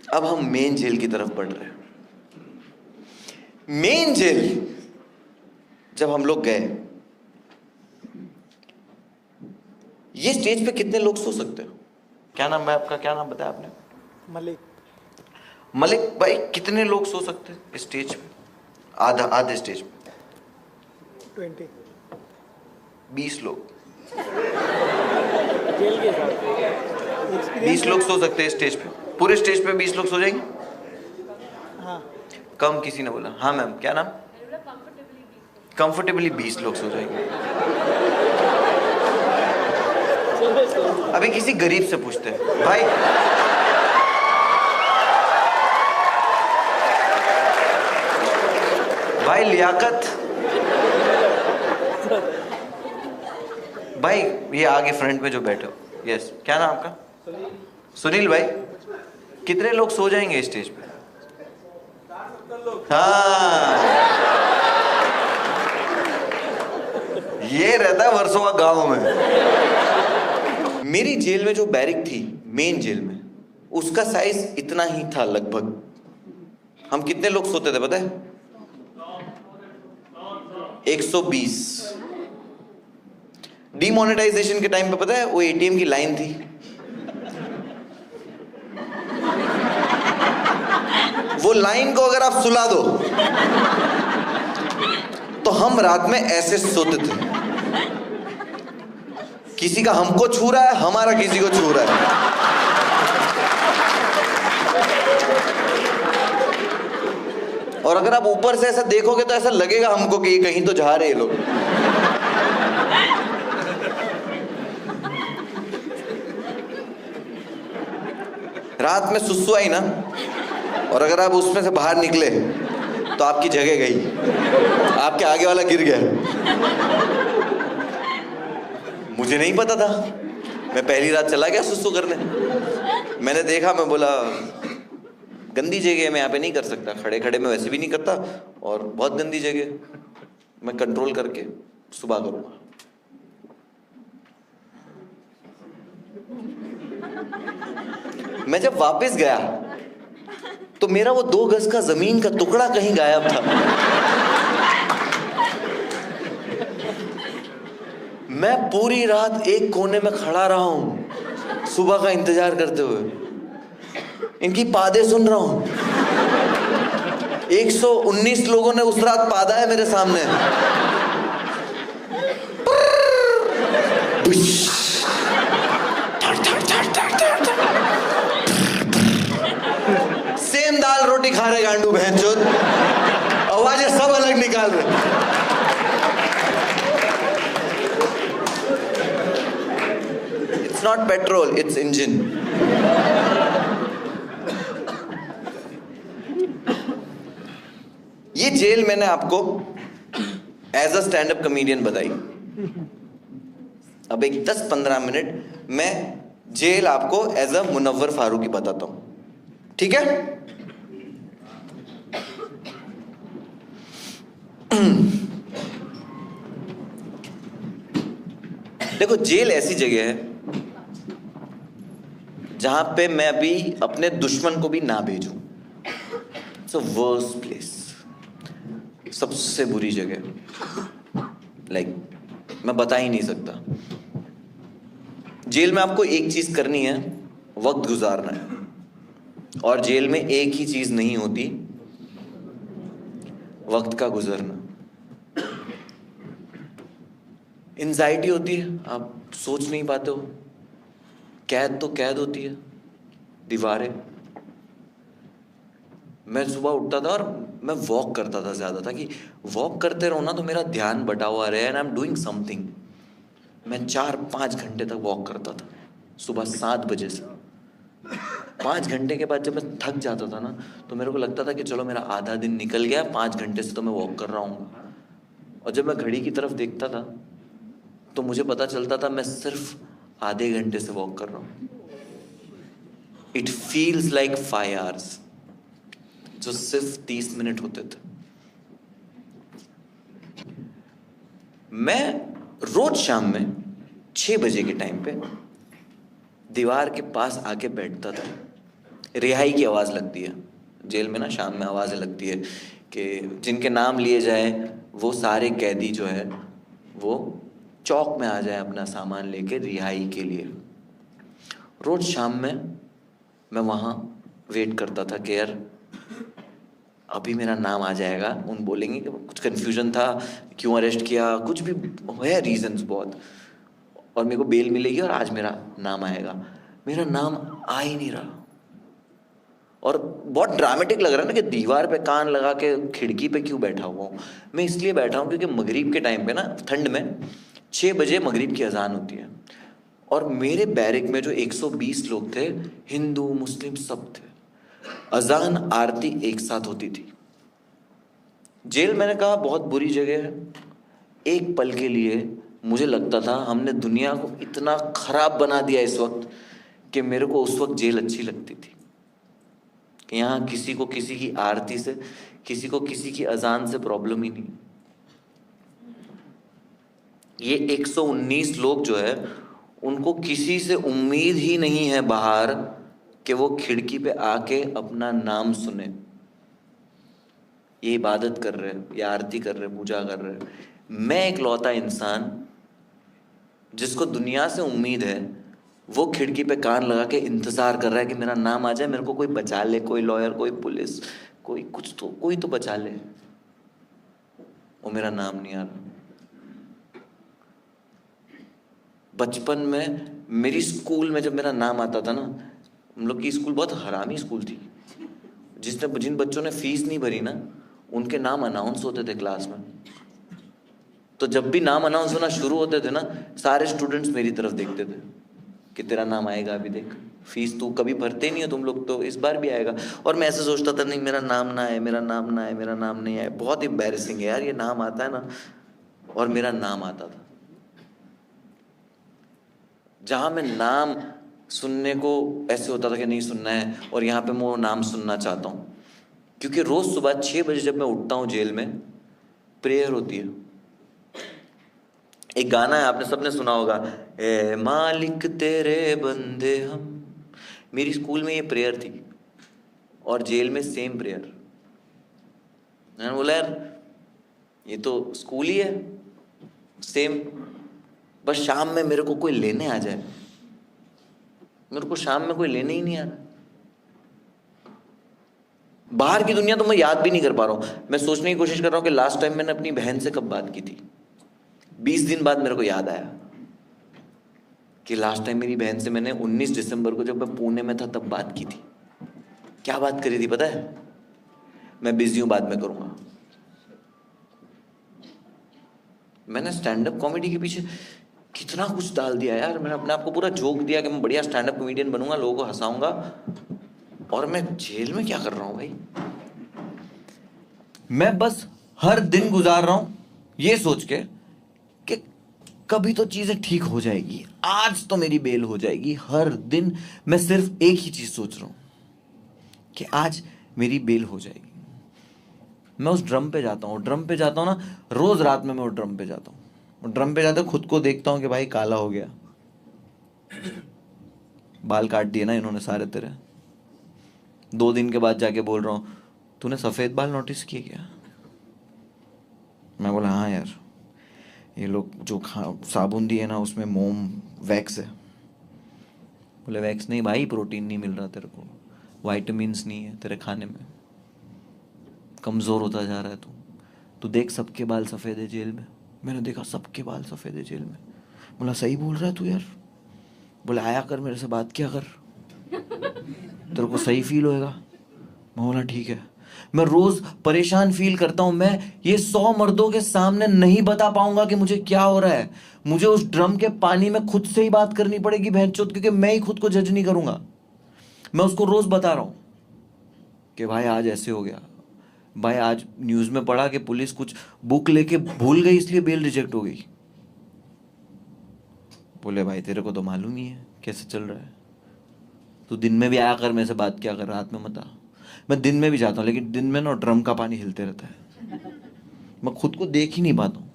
अब हम मेन जेल की तरफ बढ़ रहे हैं। मेन जेल जब हम लोग गए, ये स्टेज पे कितने लोग सो सकते हो? क्या नाम है आपका? क्या नाम बताया आपने? मलिक। मलिक भाई, कितने लोग सो सकते हैं स्टेज पे? आधे स्टेज पे 20 20 लोग। जेल के हिसाब से 20 लोग सो सकते हैं स्टेज पे? पूरे स्टेज पे 20 लोग सो जाएंगे? हाँ। कम किसी ने बोला। हाँ मैम, क्या नाम? कंफर्टेबली 20 लोग सो जाएंगे। अभी किसी गरीब से पूछते हैं, भाई भाई लियाकत, भाई ये आगे फ्रंट में जो बैठे हो, यस, क्या नाम आपका? सुनील भाई, कितने लोग सो जाएंगे स्टेज पे? हाँ, ये रहता है वर्सोवा गांव में। मेरी जेल में जो बैरिक थी, मेन जेल में, उसका साइज इतना ही था लगभग। हम कितने लोग सोते थे पता है? 120। डीमोनेटाइजेशन के टाइम पे पता है वो एटीएम की लाइन थी, वो लाइन को अगर आप सुला दो तो हम रात में ऐसे सोते थे। किसी का हमको छू रहा है, हमारा किसी को छू रहा है। और अगर आप ऊपर से ऐसा देखोगे तो ऐसा लगेगा हमको कि कहीं तो जा रहे हैं लोग। रात में सुसु आई ना, और अगर आप उसमें से बाहर निकले तो आपकी जगह गई, आपके आगे वाला गिर गया। मुझे नहीं पता था, मैं पहली रात चला गया सुसु करने। मैंने देखा, मैं बोला गंदी जगह है, मैं यहाँ पे नहीं कर सकता, खड़े खड़े मैं वैसे भी नहीं करता, और बहुत गंदी जगह, मैं कंट्रोल करके सुबह करूँगा। मैं जब वापस गया तो मेरा वो 2 गज का जमीन का टुकड़ा कहीं गायब था। मैं पूरी रात एक कोने में खड़ा रहा हूं, सुबह का इंतजार करते हुए, इनकी पादे सुन रहा हूं। 119 लोगों ने उस रात पादा है मेरे सामने। सेम दाल रोटी खा रहे गांडू भैंचोद, आवाजें सब अलग निकाल रहे। It's not petrol, it's engine. ये जेल मैंने आपको as a stand up comedian बताई। अब एक 10-15 मिनट मैं जेल आपको एज अ मुनव्वर फारूकी बताता हूं, ठीक है? देखो, जेल ऐसी जगह है जहां पे मैं अभी अपने दुश्मन को भी ना भेजूं। इट्स अ वर्स्ट प्लेस, सबसे बुरी जगह। लाइक मैं बता ही नहीं सकता। जेल में आपको एक चीज करनी है, वक्त गुजारना है। और जेल में एक ही चीज नहीं होती, वक्त का गुजरना। एंजाइटी होती है, आप सोच नहीं पाते हो। कैद तो कैद होती है, दीवारें। मैं सुबह उठता था और मैं वॉक करता था ज्यादा, ताकि वॉक करते रहो ना तो मेरा ध्यान बटा हुआ रहे and I am doing something. मैं 4-5 घंटे तक वॉक करता था, सुबह 7 बजे से। 5 घंटे के बाद जब मैं थक जाता था ना, तो मेरे को लगता था कि चलो मेरा आधा दिन निकल गया, 5 घंटे से तो मैं वॉक कर रहा हूँ। और जब मैं घड़ी की तरफ देखता था तो मुझे पता चलता था मैं सिर्फ आधे घंटे से वॉक कर रहा हूँ। इट फील्स लाइक 5 hours, जो सिर्फ 30 मिनट होते थे। मैं रोज शाम में 6 बजे के टाइम पे दीवार के पास आके बैठता था। रिहाई की आवाज़ लगती है जेल में ना, शाम में आवाज़ें लगती है कि जिनके नाम लिए जाए वो सारे कैदी जो है वो चौक में आ जाए अपना सामान लेके रिहाई के लिए। रोज़ शाम में मैं वहाँ वेट करता था कि यार अभी मेरा नाम आ जाएगा। उन बोलेंगे कि कुछ कन्फ्यूजन था, क्यों अरेस्ट किया, कुछ भी है रीजंस बहुत, और मेरे को बेल मिलेगी और आज मेरा नाम आएगा। मेरा नाम आ ही नहीं रहा और बहुत ड्रामेटिक लग रहा है ना कि दीवार पे कान लगा के खिड़की पे क्यों बैठा हुआ हूँ। मैं इसलिए बैठा हूँ क्योंकि मगरिब के टाइम पे ना, ठंड में 6 बजे मगरिब की अजान होती है और मेरे बैरक में जो 120 लोग थे, हिंदू मुस्लिम सब थे, अजान आरती एक साथ होती थी। जेल मैंने कहा बहुत बुरी जगह है। एक पल के लिए मुझे लगता था हमने दुनिया को इतना खराब बना दिया इस वक्त कि मेरे को उस वक्त जेल अच्छी लगती थी कि यहाँ किसी को किसी की आरती से, किसी को किसी की अजान से प्रॉब्लम ही नहीं। ये 119 लोग जो है उनको किसी से उम्मीद ही नहीं है बाहर कि वो खिड़की पे आके अपना नाम सुने। ये इबादत कर रहे हैं, ये आरती कर रहे हैं, पूजा कर रहे हैं। मैं एक लौता इंसान जिसको दुनिया से उम्मीद है, वो खिड़की पे कान लगा के इंतजार कर रहा है कि मेरा नाम आ जाए, मेरे को कोई बचा ले, कोई लॉयर, कोई पुलिस, कोई कुछ तो, कोई तो बचा ले। वो मेरा नाम नहीं आ रहा। बचपन में मेरी स्कूल में जब मेरा नाम आता था ना, हम लोग की स्कूल बहुत हरामी स्कूल थी। जिन बच्चों ने फीस नहीं भरी ना, उनके नाम अनाउंस होते थे क्लास में। तो जब भी नाम अनाउंस होना शुरू होते थे ना, सारे स्टूडेंट्स मेरी तरफ देखते थे कि तेरा नाम आएगा अभी, देख फीस तू कभी भरते नहीं हो तुम लोग, तो इस बार भी आएगा। और मैं ऐसे सोचता था नहीं मेरा नाम ना आए, मेरा नाम ना आए, मेरा नाम नहीं आए। बहुत एम्बैरेसिंग है यार, ये नाम आता है ना, और मेरा नाम आता था। जहाँ मैं नाम सुनने को ऐसे होता था कि नहीं सुनना है, और यहाँ पे मैं वो नाम सुनना चाहता हूँ। क्योंकि रोज़ सुबह 6 बजे जब मैं उठता हूँ जेल में, प्रेयर होती है। एक गाना है, आपने सबने सुना होगा, ए मालिक तेरे बंदे हम। मेरी स्कूल में ये प्रेयर थी और जेल में सेम प्रेयर। मैंने बोला यार ये तो स्कूल ही है सेम, बस शाम में मेरे को कोई लेने आ जाए। मेरे को शाम में कोई लेने ही नहीं आ रहा। बाहर की दुनिया तो मैं याद भी नहीं कर पा रहा हूँ। मैं सोचने की कोशिश कर रहा हूँ कि लास्ट टाइम मैंने अपनी बहन से कब बात की थी। 20 दिन बाद मेरे को याद आया कि लास्ट टाइम मेरी बहन से मैंने 19 दिसंबर को जब मैं पुणे में था तब बात की थी। क्या बात करी थी पता है? मैं बिजी हूं, बाद में करूंगा। मैंने स्टैंड अप कॉमेडी के पीछे कितना कुछ डाल दिया यार। मैंने अपने आप को पूरा जोक दिया कि मैं बढ़िया स्टैंड अप कॉमेडियन बनूंगा, लोगों को हंसाऊंगा, और मैं जेल में क्या कर रहा हूं भाई? मैं बस हर दिन गुजार रहा हूं ये सोच के कि कभी तो चीजें ठीक हो जाएगी, आज तो मेरी बेल हो जाएगी। हर दिन मैं सिर्फ एक ही चीज सोच रहा हूं कि आज मेरी बेल हो जाएगी। मैं उस ड्रम पे जाता हूँ, ड्रम पे जाता हूँ ना, रोज रात में मैं उस ड्रम पे जाता हूँ। ड्रम पे जाते खुद को देखता हूँ कि भाई काला हो गया, बाल काट दिए ना इन्होंने सारे तेरे। 2 दिन के बाद जाके बोल रहा हूँ तूने सफेद बाल नोटिस किए क्या? मैं बोला हाँ यार, ये लोग जो साबुन दिए ना उसमें मोम वैक्स है। बोले वैक्स नहीं भाई, प्रोटीन नहीं मिल रहा तेरे को, वाइटामिन्स नहीं है तेरे खाने में, कमज़ोर होता जा रहा है तू देख सबके बाल सफ़ेद है जेल में। मैंने देखा सबके बाल सफ़ेद है जेल में। बोला सही बोल रहा है तू यार। बोले आया कर मेरे से बात किया कर, तेरे को सही फील होएगा। मैं बोला ठीक है। मैं रोज परेशान फील करता हूं। मैं ये 100 मर्दों के सामने नहीं बता पाऊंगा कि मुझे क्या हो रहा है। मुझे उस ड्रम के पानी में खुद से ही बात करनी पड़ेगी बहनचोद, क्योंकि मैं ही खुद को जज नहीं करूंगा। मैं उसको रोज बता रहा हूं कि भाई आज ऐसे हो गया, भाई आज न्यूज में पढ़ा कि पुलिस कुछ बुक लेके भूल गई इसलिए बेल रिजेक्ट हो गई। बोले भाई तेरे को तो मालूम ही है कैसे चल रहा है, तू दिन में भी आया कर मेरे से बात किया कर, रात में मत आ। मैं दिन में भी जाता हूँ, लेकिन दिन में ना ड्रम का पानी हिलते रहता है, मैं खुद को देख ही नहीं पाता हूँ।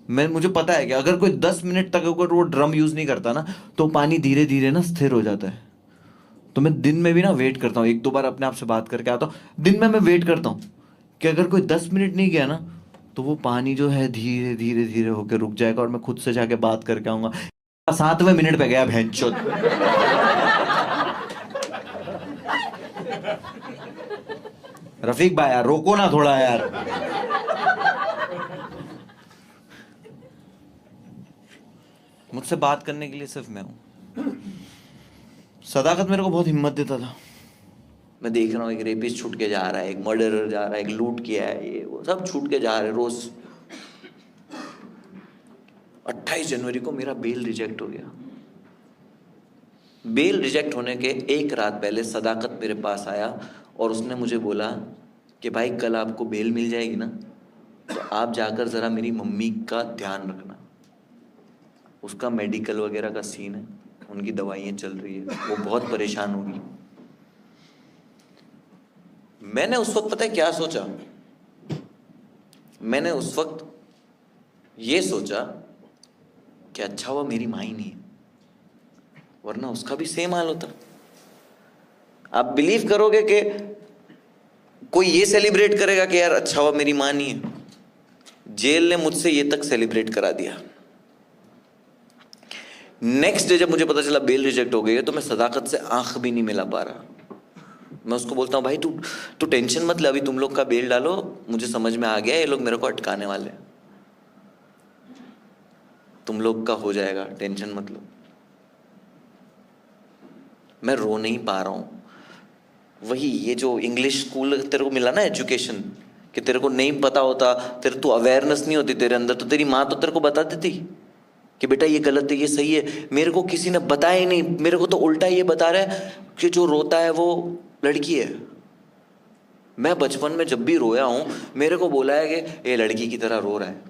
मुझे पता है कि अगर कोई 10 मिनट तक अगर वो ड्रम यूज नहीं करता ना, तो पानी धीरे धीरे ना स्थिर हो जाता है। तो मैं दिन में भी ना वेट करता हूँ, एक दो बार अपने आप से बात करके आता हूँ, दिन में मैं वेट करता हूँ कि अगर कोई 10 मिनट नहीं गया ना, तो वो पानी जो है धीरे धीरे धीरे होकर रुक जाएगा और मैं खुद से जाके बात करके आऊंगा। 7वें मिनट पे गया भैंचोद। रफीक भाई यार रोको ना थोड़ा यार। मुझसे बात करने के लिए सिर्फ मैं हूं। सदाकत मेरे को बहुत हिम्मत देता था। मैं देख रहा हूँ एक रेपिस्ट छूट के जा रहा है, एक मर्डरर जा रहा है, एक लूट किया है, ये वो सब छूट के जा रहे हैं रोज। 28 जनवरी को मेरा बेल रिजेक्ट हो गया। बेल रिजेक्ट होने के एक रात पहले सदाकत मेरे पास आया और उसने मुझे बोला कि भाई कल आपको बेल मिल जाएगी ना, तो आप जाकर ज़रा मेरी मम्मी का ध्यान रखना, उसका मेडिकल वगैरह का सीन है, उनकी दवाइयाँ चल रही है, वो बहुत परेशान होगी। मैंने उस वक्त पता है क्या सोचा? मैंने उस वक्त ये सोचा कि अच्छा हुआ मेरी माँ ही नहीं है, वरना उसका भी सेम हाल होता। आप बिलीव करोगे कि कोई ये सेलिब्रेट करेगा कि यार अच्छा हुआ मेरी माँ नहीं है? जेल ने मुझसे ये तक सेलिब्रेट करा दिया। नेक्स्ट डे जब मुझे पता चला बेल रिजेक्ट हो गई है, तो मैं सदाकत से आंख भी नहीं मिला पा रहा। मैं उसको बोलता हूँ भाई तू टेंशन मत ले, अभी तुम लोग का बेल डालो, मुझे समझ में आ गया ये लोग मेरे को अटकाने वाले हैं, तुम लोग का हो जाएगा, टेंशन मत लो। मैं रो नहीं पा रहा हूँ। वही ये जो इंग्लिश स्कूल तेरे को मिला ना एजुकेशन, कि तेरे को नहीं पता होता, तेरे तो अवेयरनेस नहीं होती तेरे अंदर, तो तेरी माँ तो तेरे को बता देती कि बेटा ये गलत है ये सही है। मेरे को किसी ने बताया ही नहीं, मेरे को तो उल्टा ये बता रहा है कि जो रोता है वो लड़की है। मैं बचपन में जब भी रोया हूं मेरे को बोला है कि ये लड़की की तरह रो रहा है।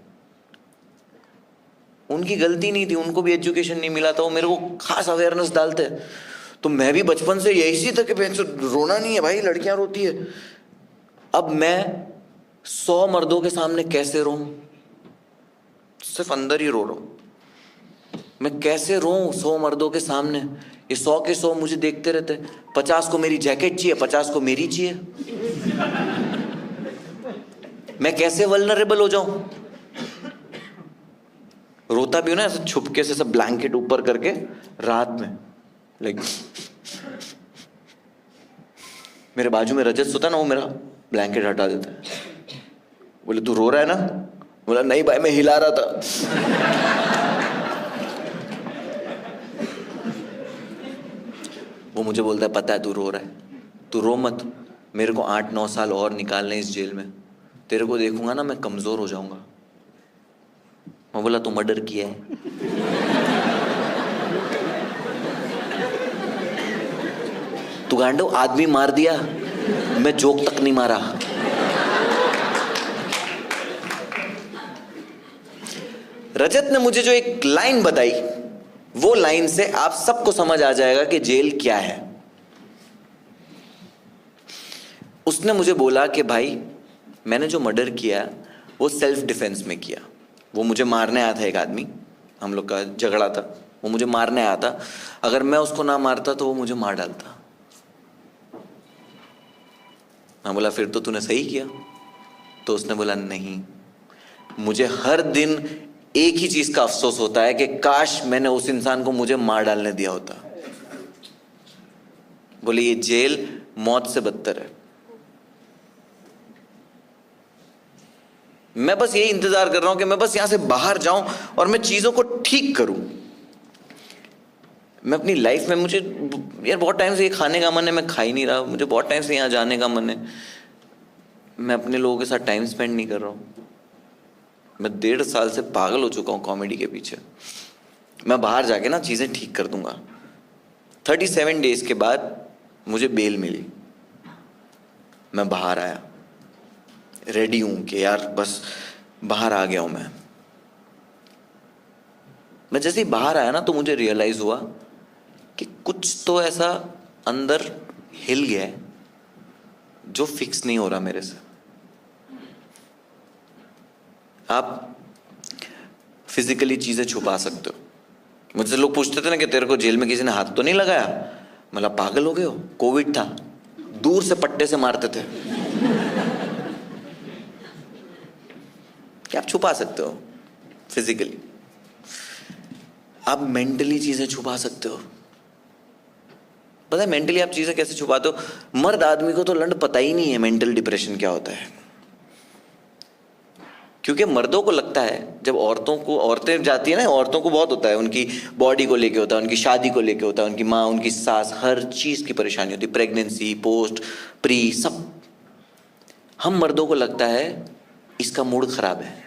उनकी गलती नहीं थी, उनको भी एजुकेशन नहीं मिला था, वो मेरे को खास अवेयरनेस डालते। तो मैं भी बचपन से यही था कि रोना नहीं है भाई, लड़कियां रोती है। अब मैं 100 मर्दों के सामने कैसे रो? सिर्फ अंदर ही रो रहा हूं। मैं कैसे रो 100 मर्दों के सामने? ये 100 के 100 मुझे देखते रहते। 50 को मेरी जैकेट चाहिए, 50 को मेरी चाहिए। मैं कैसे वल्नरेबल हो जाऊं? रोता भी हूं ना ऐसे छुपके से, सब ब्लैंकेट ऊपर करके रात में, लाइक मेरे बाजू में रजत सोता ना, वो मेरा ब्लैंकेट हटा देता है। बोले तू रो रहा है ना? बोला नहीं भाई मैं हिला रहा था। वो मुझे बोलता है पता है तू रो रहा है, तू रो मत, मेरे को 8-9 साल और निकालने इस जेल में, तेरे को देखूंगा ना मैं कमजोर हो जाऊंगा। मैं बोला तू मर्डर किया है? तू गांडो आदमी मार दिया, मैं जोक तक नहीं मारा। रजत ने मुझे जो एक लाइन बताई, वो लाइन से आप सबको समझ आ जाएगा कि जेल क्या है। उसने मुझे बोला कि भाई मैंने जो मर्डर किया वो सेल्फ डिफेंस में किया। वो मुझे मारने आया था, एक आदमी, हम लोग का झगड़ा था, वो मुझे मारने आया था। अगर मैं उसको ना मारता तो वो मुझे मार डालता। मैं बोला फिर तो तूने सही किया। तो उसने बोला नहीं, मुझे हर दिन एक ही चीज का अफसोस होता है कि काश मैंने उस इंसान को मुझे मार डालने दिया होता। बोले ये जेल मौत से बदतर है। मैं बस यही इंतजार कर रहा हूं कि मैं बस यहां से बाहर जाऊं और मैं चीजों को ठीक करूं। मैं अपनी लाइफ में, मुझे यार बहुत टाइम से ये खाने का मन है, मैं खा ही नहीं रहा। मुझे बहुत टाइम से यहाँ जाने का मन है, मैं अपने लोगों के साथ टाइम स्पेंड नहीं कर रहा हूँ। मैं 1.5 साल से पागल हो चुका हूँ कॉमेडी के पीछे। मैं बाहर जाके ना चीज़ें ठीक कर दूंगा। 37 डेज के बाद मुझे बेल मिली। मैं बाहर आया, रेडी हूँ कि यार बस बाहर आ गया हूँ मैं। जैसे ही बाहर आया ना तो मुझे रियलाइज हुआ कि कुछ तो ऐसा अंदर हिल गया है जो फिक्स नहीं हो रहा मेरे से। आप फिजिकली चीजें छुपा सकते हो। मुझसे लोग पूछते थे ना कि तेरे को जेल में किसी ने हाथ तो नहीं लगाया, मतलब पागल हो गए हो, कोविड था, दूर से पट्टे से मारते थे। क्या आप छुपा सकते हो फिजिकली? आप मेंटली चीजें छुपा सकते हो। पता है मेंटली आप चीजें कैसे छुपाते हो? मर्द आदमी को तो लंड पता ही नहीं है मेंटल डिप्रेशन क्या होता है, क्योंकि मर्दों को लगता है, जब औरतें जाती है ना, औरतों को बहुत होता है, उनकी बॉडी को लेके होता है, उनकी शादी को लेके होता है, उनकी माँ, उनकी सास, हर चीज की परेशानी होती है, प्रेगनेंसी, पोस्ट, प्री, सब। हम मर्दों को लगता है इसका मूड खराब है।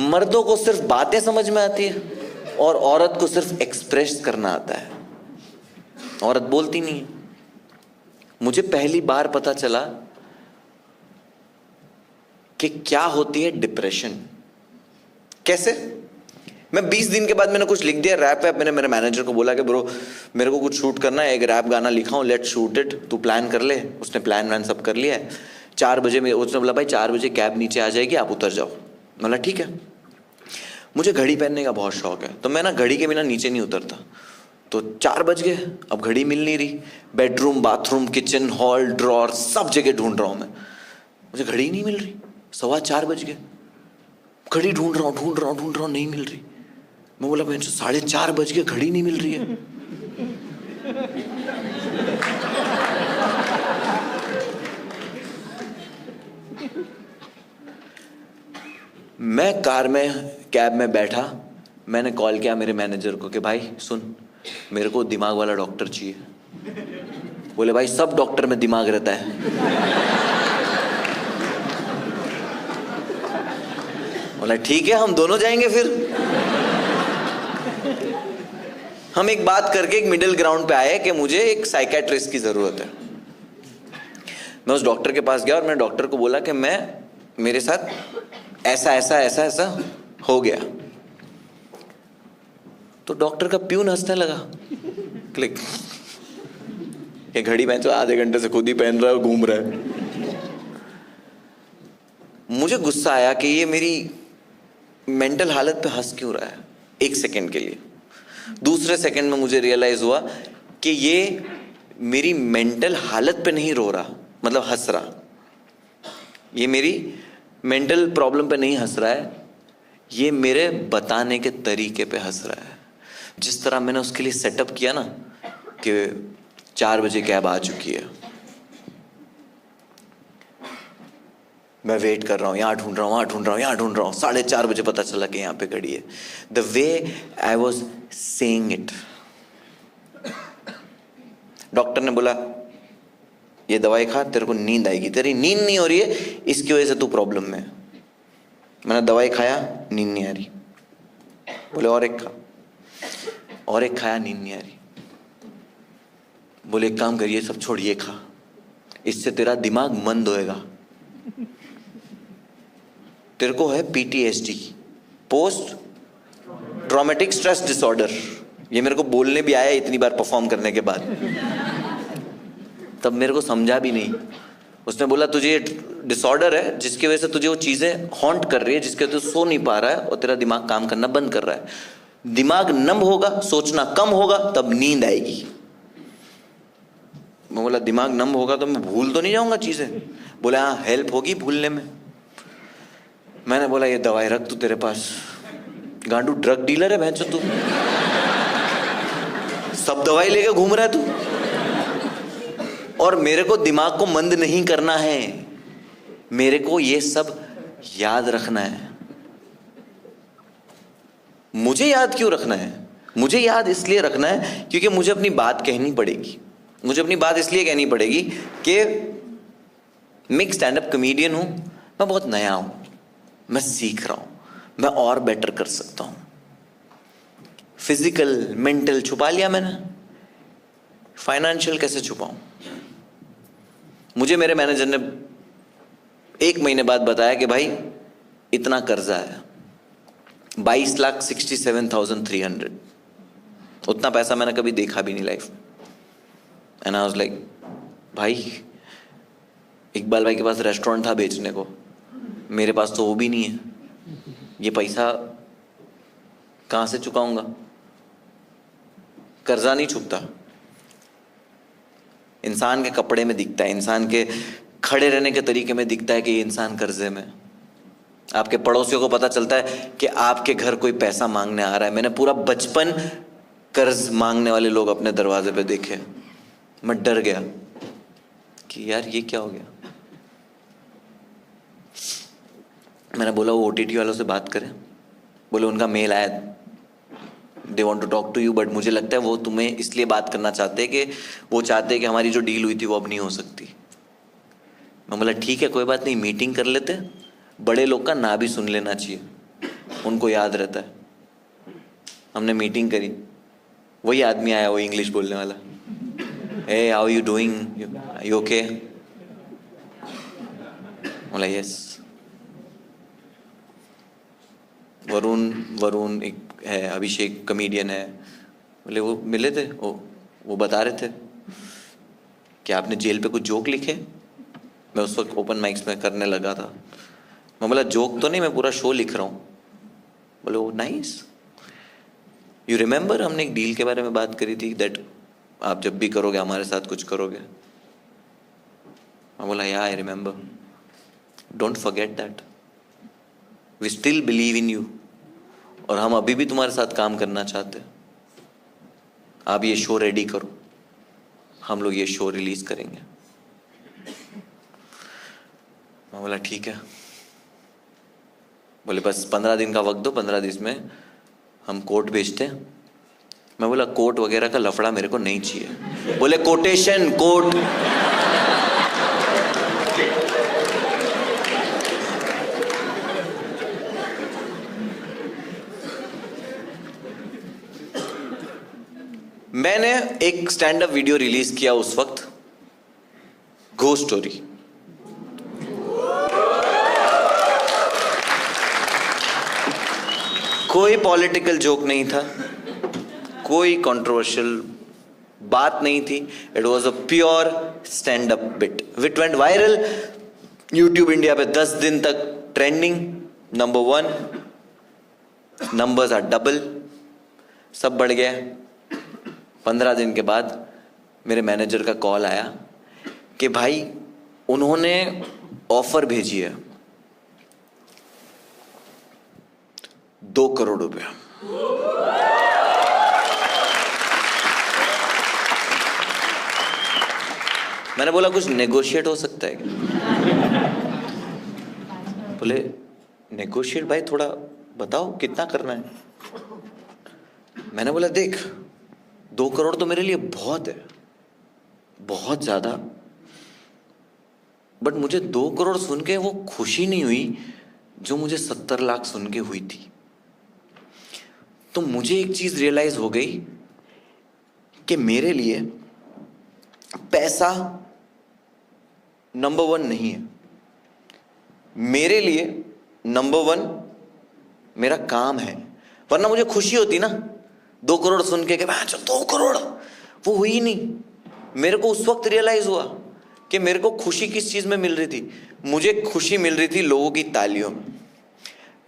मर्दों को सिर्फ बातें समझ में आती है और औरत को सिर्फ एक्सप्रेस करना आता है। औरत बोलती नहीं है। मुझे पहली बार पता चला कि क्या होती है डिप्रेशन। कैसे? मैं 20 दिन के बाद मैंने कुछ लिख दिया रैप वैप। मैंने मेरे मैनेजर को बोला कि ब्रो मेरे को कुछ शूट करना है, एक रैप गाना लिखा हूँ, लेट्स शूट इट, तू प्लान कर ले। उसने प्लान वैन सब कर लिया है। 4 बजे में उसने बोला भाई 4 बजे कैब नीचे आ जाएगी, आप उतर जाओ। बोला ठीक है। मुझे घड़ी पहनने का बहुत शौक है, तो मैं ना घड़ी के बिना नीचे नहीं उतरता। तो 4 बज गए, अब घड़ी मिल नहीं रही। Bedroom, bathroom, kitchen, hall, drawer, सब जगह ढूंढ रहा हूँ मैं, मुझे घड़ी नहीं मिल रही। 4:15 बज गए, घड़ी ढूंढ रहा हूँ, नहीं मिल रही। मैं बोला बहन 4:30 बज गए, घड़ी नहीं मिल रही है। मैं कार में, कैब में बैठा, मैंने कॉल किया मेरे मैनेजर को कि भाई सुन, मेरे को दिमाग वाला डॉक्टर चाहिए। बोले भाई सब डॉक्टर में दिमाग रहता है। बोला ठीक है, हम दोनों जाएंगे फिर। हम एक बात करके एक मिडिल ग्राउंड पे आए कि मुझे एक साइकेट्रिस्ट की जरूरत है। मैं उस डॉक्टर के पास गया और मैंने डॉक्टर को बोला कि मेरे साथ ऐसा हो गया। तो डॉक्टर का प्यून हंसने लगा, क्लिक। ये घड़ी पहन तो आधे घंटे से खुद ही पहन रहा है, घूम रहा है। मुझे गुस्सा आया कि ये मेरी मेंटल हालत पे हंस क्यों रहा है, 1 सेकंड के लिए। दूसरे सेकंड में मुझे रियलाइज हुआ कि ये मेरी मेंटल हालत पे नहीं रो रहा, मतलब हंस रहा। ये मेरी मेंटल प्रॉब्लम पे नहीं हंस रहा है, ये मेरे बताने के तरीके पे हंस रहा है। जिस तरह मैंने उसके लिए सेटअप किया ना कि 4 बजे कैब आ चुकी है, मैं वेट कर रहा हूँ, यहाँ ढूंढ रहा हूँ, वहाँ ढूंढ रहा हूँ, यहाँ ढूंढ रहा हूँ, 4:30 बजे पता चला कि यहाँ पे खड़ी है। The way I was saying it. Doctor ने बोला ये दवाई खा, तेरे को नींद आएगी, तेरी नींद नहीं हो रही है, इसकी वजह से तू प्रॉब्लम में है। मैंने दवाई खाया, नींद नहीं आ रही। बोले और एक खा, और एक खाया, नींद नहीं आ रही। बोले एक काम करिए, सब छोड़िए, खा, इससे तेरा दिमाग मंद होएगा। तेरे को है PTSD, post traumatic stress disorder. ये मेरे को बोलने भी आया इतनी बार परफॉर्म करने के बाद, तब मेरे को समझा भी नहीं। उसने बोला तुझे ये डिसऑर्डर है जिसकी वजह से तुझे वो चीजें हॉन्ट कर रही है, जिसके वजह से सो नहीं पा रहा है और तेरा दिमाग काम करना बंद कर रहा है। दिमाग नम होगा, सोचना कम होगा, तब नींद आएगी। मैं बोला दिमाग नम होगा तो मैं भूल तो नहीं जाऊंगा चीजें? बोला हाँ, हेल्प होगी भूलने में। मैंने बोला ये दवाई रख तू तेरे पास, गांडू ड्रग डीलर है भैंसो तू, सब दवाई लेके घूम रहा है तू। और मेरे को दिमाग को मंद नहीं करना है, मेरे को ये सब याद रखना है। मुझे याद क्यों रखना है? मुझे याद इसलिए रखना है क्योंकि मुझे अपनी बात कहनी पड़ेगी। मुझे अपनी बात इसलिए कहनी पड़ेगी कि मैं एक स्टैंड अप कॉमेडियन हूं, मैं बहुत नया हूं, मैं सीख रहा हूं, मैं और बेटर कर सकता हूं। फिजिकल मेंटल छुपा लिया मैंने, फाइनेंशियल कैसे छुपाऊं? मुझे मेरे मैनेजर ने 1 महीने बाद बताया कि भाई इतना कर्जा है, 22,67,300। उतना पैसा मैंने कभी देखा भी नहीं लाइफ में। एंड आई वाज लाइक भाई, इकबाल भाई के पास रेस्टोरेंट था बेचने को, मेरे पास तो वो भी नहीं है, ये पैसा कहाँ से चुकाऊंगा? कर्जा नहीं चुकता, इंसान के कपड़े में दिखता है, इंसान के खड़े रहने के तरीके में दिखता है कि ये इंसान कर्जे में। आपके पड़ोसियों को पता चलता है कि आपके घर कोई पैसा मांगने आ रहा है। मैंने पूरा बचपन कर्ज मांगने वाले लोग अपने दरवाजे पे देखे। मैं डर गया कि यार ये क्या हो गया। मैंने बोला वो OTT वालों से बात करें। बोले उनका मेल आया, they want to talk to you, but मुझे लगता है वो तुम्हें इसलिए बात करना चाहते हैं कि वो चाहते हैं कि हमारी जो डील हुई थी वो अब नहीं हो सकती। मैं बोला ठीक है कोई बात नहीं, मीटिंग कर लेते। बड़े लोग का ना भी सुन लेना चाहिए, उनको याद रहता है। हमने मीटिंग करी, वही आदमी आया, वो इंग्लिश बोलने वाला। Hey how you doing, you okay? बोला यस। वरुण एक है, अभिषेक कॉमेडियन है। बोले वो मिले थे, वो बता रहे थे कि आपने जेल पे कुछ जोक लिखे। मैं उस वक्त ओपन माइक्स में करने लगा था। मैं बोला जोक तो नहीं, मैं पूरा शो लिख रहा हूँ। बोले वो नाइस, यू रिमेंबर हमने एक डील के बारे में बात करी थी दैट आप जब भी करोगे हमारे साथ कुछ करोगे। मैं बोला या I remember, don't forget that, we still believe in you, और हम अभी भी तुम्हारे साथ काम करना चाहते हैं। आप ये शो रेडी करो, हम लोग ये शो रिलीज करेंगे। मैं बोला ठीक है। बोले बस 15 दिन का वक्त दो, 15 दिन में हम कोर्ट भेजते हैं। मैं बोला कोर्ट वगैरह का लफड़ा मेरे को नहीं चाहिए। बोले कोटेशन कोर्ट। मैंने एक स्टैंड अप वीडियो रिलीज किया उस वक्त, घोस्ट स्टोरी। कोई पॉलिटिकल जोक नहीं था, कोई कंट्रोवर्शियल बात नहीं थी। It was a pure stand up bit with went viral. YouTube India पे 10 दिन तक trending, number 1, numbers are double, सब बढ़ गया। 15 दिन के बाद मेरे मैनेजर का कॉल आया कि भाई उन्होंने ऑफर भेजी है 2 करोड़ रुपया। मैंने बोला कुछ नेगोशिएट हो सकता है क्या? बोले नेगोशिएट भाई थोड़ा बताओ कितना करना है। मैंने बोला देख 2 करोड़ तो मेरे लिए बहुत है, बहुत ज्यादा, बट मुझे 2 करोड़ सुन के वो खुशी नहीं हुई जो मुझे 70 लाख सुन के हुई थी। तो मुझे एक चीज रियलाइज हो गई कि मेरे लिए पैसा नंबर 1 नहीं है। मेरे लिए नंबर 1 मेरा काम है। वरना मुझे खुशी होती ना 2 करोड़ सुन के, 2 करोड़, वो हुई नहीं। मेरे को उस वक्त रियलाइज हुआ कि मेरे को खुशी किस चीज में मिल रही थी। मुझे खुशी मिल रही थी लोगों की तालियों में।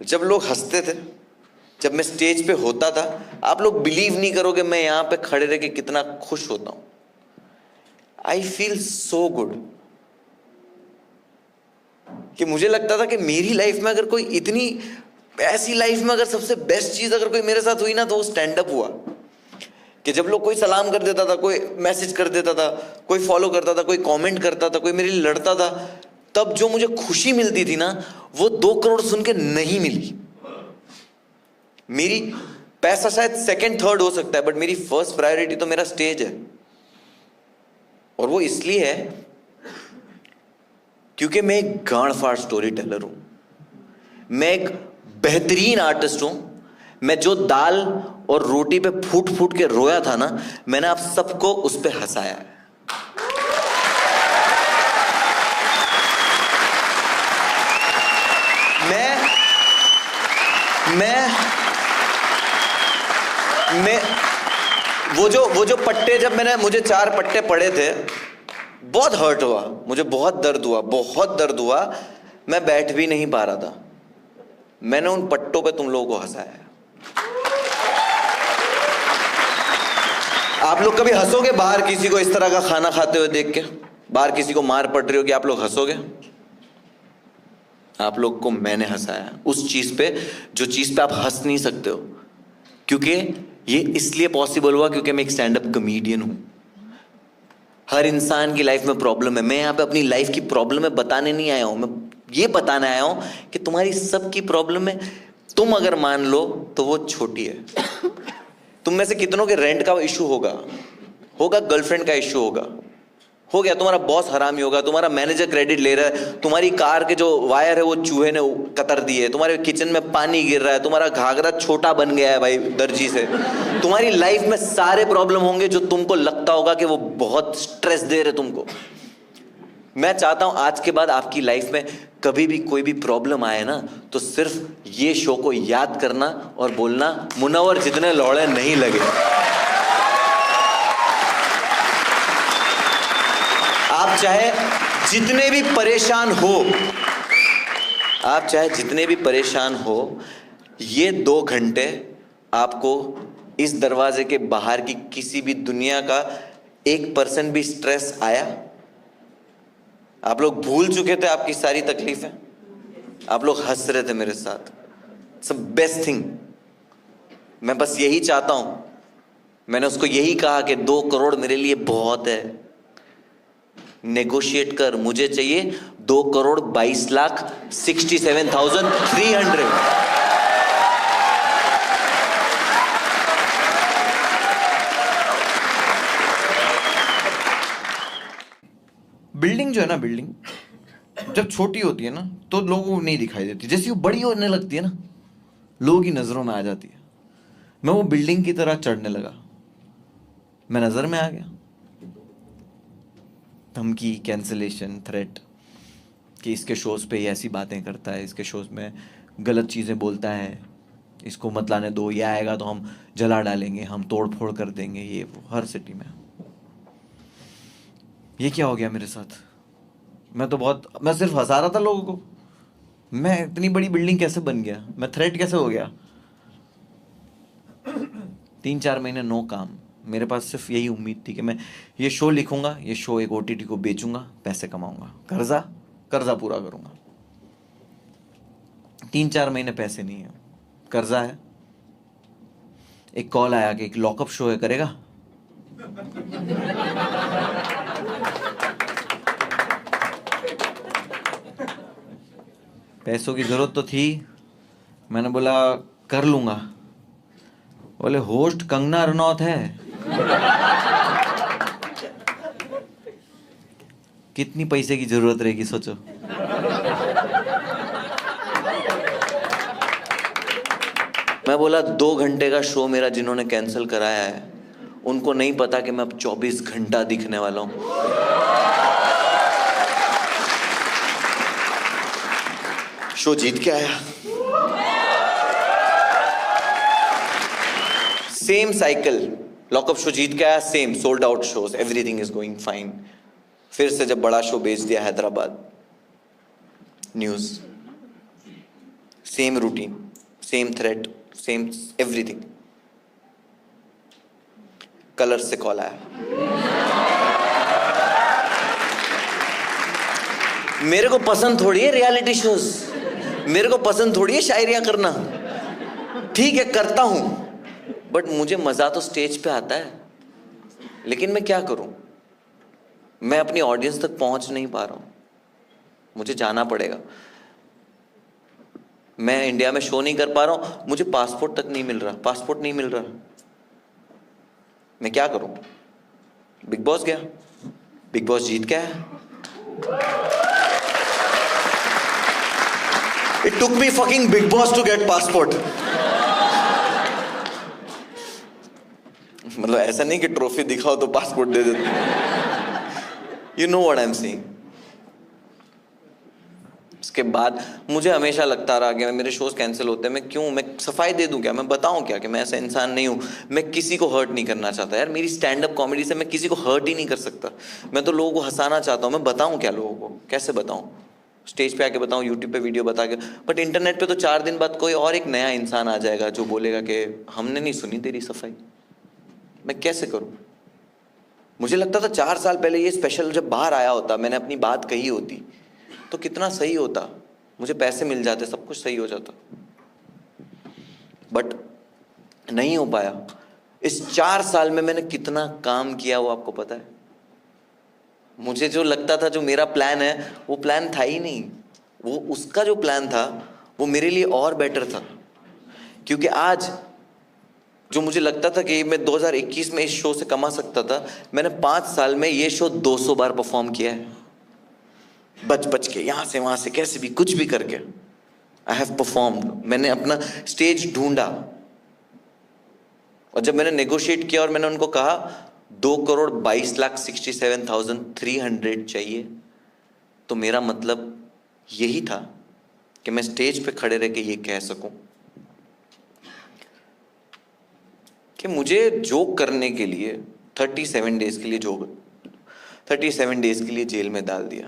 जब लोग हंसते थे, जब मैं स्टेज पे होता था, आप लोग बिलीव नहीं करोगे मैं यहां पे खड़े रह के कितना खुश होता हूं। आई फील सो गुड कि मुझे लगता था कि मेरी लाइफ में अगर कोई इतनी ऐसी लाइफ में अगर सबसे बेस्ट चीज अगर कोई मेरे साथ हुई ना तो वो स्टैंड अप हुआ। कि जब लोग कोई सलाम कर देता था, कोई मैसेज कर देता था, कोई फॉलो करता था, कोई कमेंट करता था, कोई मेरे लिए लड़ता था, तब जो मुझे खुशी मिलती थी ना वो 2 करोड़ सुन के नहीं मिली। मेरी पैसा शायद सेकंड थर्ड हो सकता है, बट मेरी फर्स्ट प्रायोरिटी तो मेरा स्टेज है। और वो इसलिए है क्योंकि मैं एक गांड-फाड़ स्टोरी टेलर हूं, मैं एक बेहतरीन आर्टिस्ट हूं। मैं जो दाल और रोटी पे फूट फूट के रोया था ना, मैंने आप सबको उस पे हंसाया है। मैं वो जो पट्टे, जब मुझे 4 पट्टे पड़े थे, बहुत हर्ट हुआ, मुझे बहुत दर्द हुआ, बहुत दर्द हुआ। मैं बैठ भी नहीं पा रहा था, मैंने उन पट्टों पे तुम लोगों को हंसाया। आप लोग कभी हंसोगे बाहर किसी को इस तरह का खाना खाते हुए देख के? बाहर किसी को मार पड़ रही हो कि आप लोग हंसोगे? आप लोग को मैंने हंसाया उस चीज पे जो चीज पे आप हंस नहीं सकते हो, क्योंकि ये इसलिए पॉसिबल हुआ क्योंकि मैं एक स्टैंड अप कॉमेडियन हूं। हर इंसान की लाइफ में प्रॉब्लम है। मैं यहां पे अपनी लाइफ की प्रॉब्लम है बताने नहीं आया हूं, मैं ये बताने आया हूं कि तुम्हारी सबकी प्रॉब्लम है, तुम अगर मान लो तो वो छोटी है। तुम में से कितनों के रेंट का इशू होगा, गर्लफ्रेंड का इशू हो गया, तुम्हारा बॉस हरामी होगा, तुम्हारा मैनेजर क्रेडिट ले रहा है, तुम्हारी कार के जो वायर है वो चूहे ने कतर दिए, तुम्हारे किचन में पानी गिर रहा है, तुम्हारा घाघरा छोटा बन गया है भाई दर्जी से। तुम्हारी लाइफ में सारे प्रॉब्लम होंगे जो तुमको लगता होगा कि वो बहुत स्ट्रेस दे रहे तुमको। मैं चाहता हूं आज के बाद आपकी लाइफ में कभी भी कोई भी प्रॉब्लम आए ना तो सिर्फ ये शो को याद करना और बोलना मुनव्वर जितने लौड़े नहीं लगे। आप चाहे जितने भी परेशान हो, ये 2 घंटे आपको इस दरवाजे के बाहर की किसी भी दुनिया का 1% भी स्ट्रेस आया? आप लोग भूल चुके थे आपकी सारी तकलीफें, आप लोग हंस रहे थे मेरे साथ। It's best thing. मैं बस यही चाहता हूं, मैंने उसको यही कहा कि 2 करोड़ मेरे लिए बहुत है, नेगोशिएट कर, मुझे चाहिए 2 करोड़ 22,67,300। बिल्डिंग जो है ना, बिल्डिंग जब छोटी होती है ना तो लोगों को नहीं दिखाई देती, जैसे वो बड़ी होने लगती है ना लोगों की नजरों में आ जाती है। मैं वो बिल्डिंग की तरह चढ़ने लगा, मैं नजर में आ गया। धमकी, कैंसिलेशन, थ्रेट कि इसके शोज पे ये ऐसी बातें करता है, इसके शोज में गलत चीज़ें बोलता है, इसको मत लाने दो, ये आएगा तो हम जला डालेंगे, हम तोड़ फोड़ कर देंगे, ये वो हर सिटी में। ये क्या हो गया मेरे साथ? मैं सिर्फ हंसा रहा था लोगों को। मैं इतनी बड़ी बिल्डिंग कैसे बन गया? मैं थ्रेट कैसे हो गया? 3-4 महीने नो काम। मेरे पास सिर्फ यही उम्मीद थी कि मैं ये शो लिखूंगा, ये शो एक OTT को बेचूंगा, पैसे कमाऊंगा, कर्जा पूरा करूंगा। 3-4 महीने पैसे नहीं है, कर्जा है। एक कॉल आया कि एक लॉकअप शो है, करेगा? पैसों की जरूरत तो थी, मैंने बोला कर लूंगा। बोले होस्ट कंगना रनौत है। कितनी पैसे की जरूरत रहेगी सोचो। मैं बोला 2 घंटे का शो मेरा जिन्होंने कैंसिल कराया है उनको नहीं पता कि मैं अब 24 घंटा दिखने वाला हूं। शो जीत के आया, सेम साइकिल, लॉकअप शो जीत के आया, same sold out shows, everything is going fine. फिर से जब बड़ा शो बेच दिया Hyderabad news, same routine, same threat, same everything. Colour से कॉल आया, मेरे को पसंद थोड़ी है रियलिटी शोज, मेरे को पसंद थोड़ी है शायरियां करना। ठीक है करता हूं, बट मुझे मजा तो स्टेज पे आता है। लेकिन मैं क्या करूं, मैं अपनी ऑडियंस तक पहुंच नहीं पा रहा हूं, मुझे जाना पड़ेगा। मैं इंडिया में शो नहीं कर पा रहा हूं, मुझे पासपोर्ट तक नहीं मिल रहा, पासपोर्ट नहीं मिल रहा। मैं क्या करूं? बिग बॉस गया, बिग बॉस जीत गया है। It took me fucking Big Boss to get passport. मतलब ऐसा नहीं कि ट्रॉफी दिखाओ तो पासपोर्ट दे देते। You know what I'm saying. उसके बाद मुझे हमेशा लगता रहा कि मेरे शोज कैंसिल होते हैं, मैं क्यों, मैं सफाई दे दूं क्या, मैं बताऊं क्या कि मैं ऐसा इंसान नहीं हूं। मैं किसी को हर्ट नहीं करना चाहता यार, मेरी स्टैंड अप कॉमेडी से मैं किसी को हर्ट ही नहीं कर सकता। मैं तो लोगों को हंसाना चाहता हूं, मैं बताऊं क्या लोगों को, कैसे बताऊं? स्टेज पे आके बताऊं, यूट्यूब पे वीडियो बता के, बट इंटरनेट पे तो 4 दिन बाद कोई और एक नया इंसान आ जाएगा जो बोलेगा कि हमने नहीं सुनी तेरी सफाई। मैं कैसे करूं? मुझे लगता था 4 साल पहले ये स्पेशल जब बाहर आया होता, मैंने अपनी बात कही होती तो कितना सही होता, मुझे पैसे मिल जाते, सब कुछ सही हो जाता, बट नहीं हो पाया। इस 4 साल में मैंने कितना काम किया वो आपको पता है? मुझे जो लगता था जो मेरा प्लान है वो प्लान था ही नहीं, वो उसका जो प्लान था वो मेरे लिए और बेटर था। क्योंकि आज जो मुझे लगता था कि मैं 2021 में इस शो से कमा सकता था, मैंने 5 साल में ये शो 200 बार परफॉर्म किया है, बच बच के, यहाँ से वहाँ से, कैसे भी, कुछ भी करके आई हैव परफॉर्म्ड। मैंने अपना स्टेज ढूंढा, और जब मैंने नेगोशिएट किया और मैंने उनको कहा 2,22,67,300 चाहिए, तो मेरा मतलब यही था कि मैं स्टेज पे खड़े रह के ये कह सकूं कि मुझे जोक करने के लिए 37 डेज के लिए 37 डेज के लिए जेल में डाल दिया।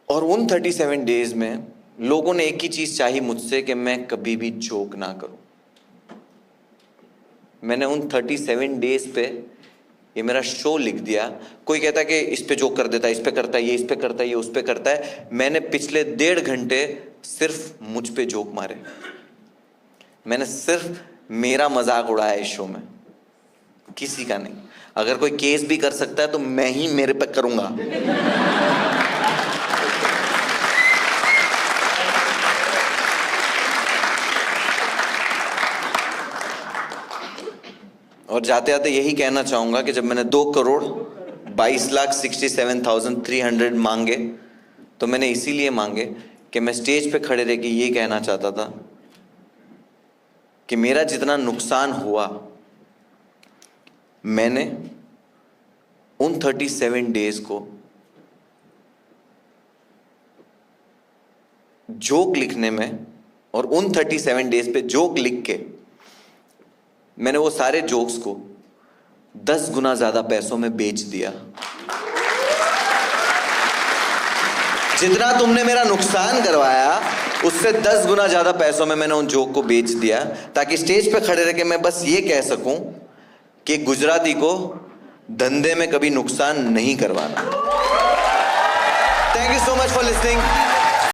और उन 37 डेज में लोगों ने एक ही चीज चाही मुझसे कि मैं कभी भी जोक ना करूं। मैंने उन 37 डेज पे ये मेरा शो लिख दिया। कोई कहता है कि इस पे जोक कर देता है, इस पे करता है, ये इस पे करता है, ये उस पे करता है। मैंने पिछले 1.5 घंटे सिर्फ मुझ पे जोक मारे। मैंने सिर्फ मेरा मजाक उड़ाया इस शो में, किसी का नहीं। अगर कोई केस भी कर सकता है तो मैं ही मेरे पे करूंगा। और जाते जाते यही कहना चाहूंगा कि जब मैंने 2,22,67,300 मांगे तो मैंने इसीलिए मांगे कि मैं स्टेज पे खड़े रह के ये कहना चाहता था कि मेरा जितना नुकसान हुआ, मैंने उन 37 डेज को जोक लिखने में, और उन 37 डेज पे जोक लिख के मैंने वो सारे जोक्स को 10 गुना ज्यादा पैसों में बेच दिया। जितना तुमने मेरा नुकसान करवाया उससे 10 गुना ज्यादा पैसों में मैंने उन जोक को बेच दिया, ताकि स्टेज पे खड़े रह के मैं बस ये कह सकूं कि गुजराती को धंधे में कभी नुकसान नहीं करवाना। Thank you so much for listening.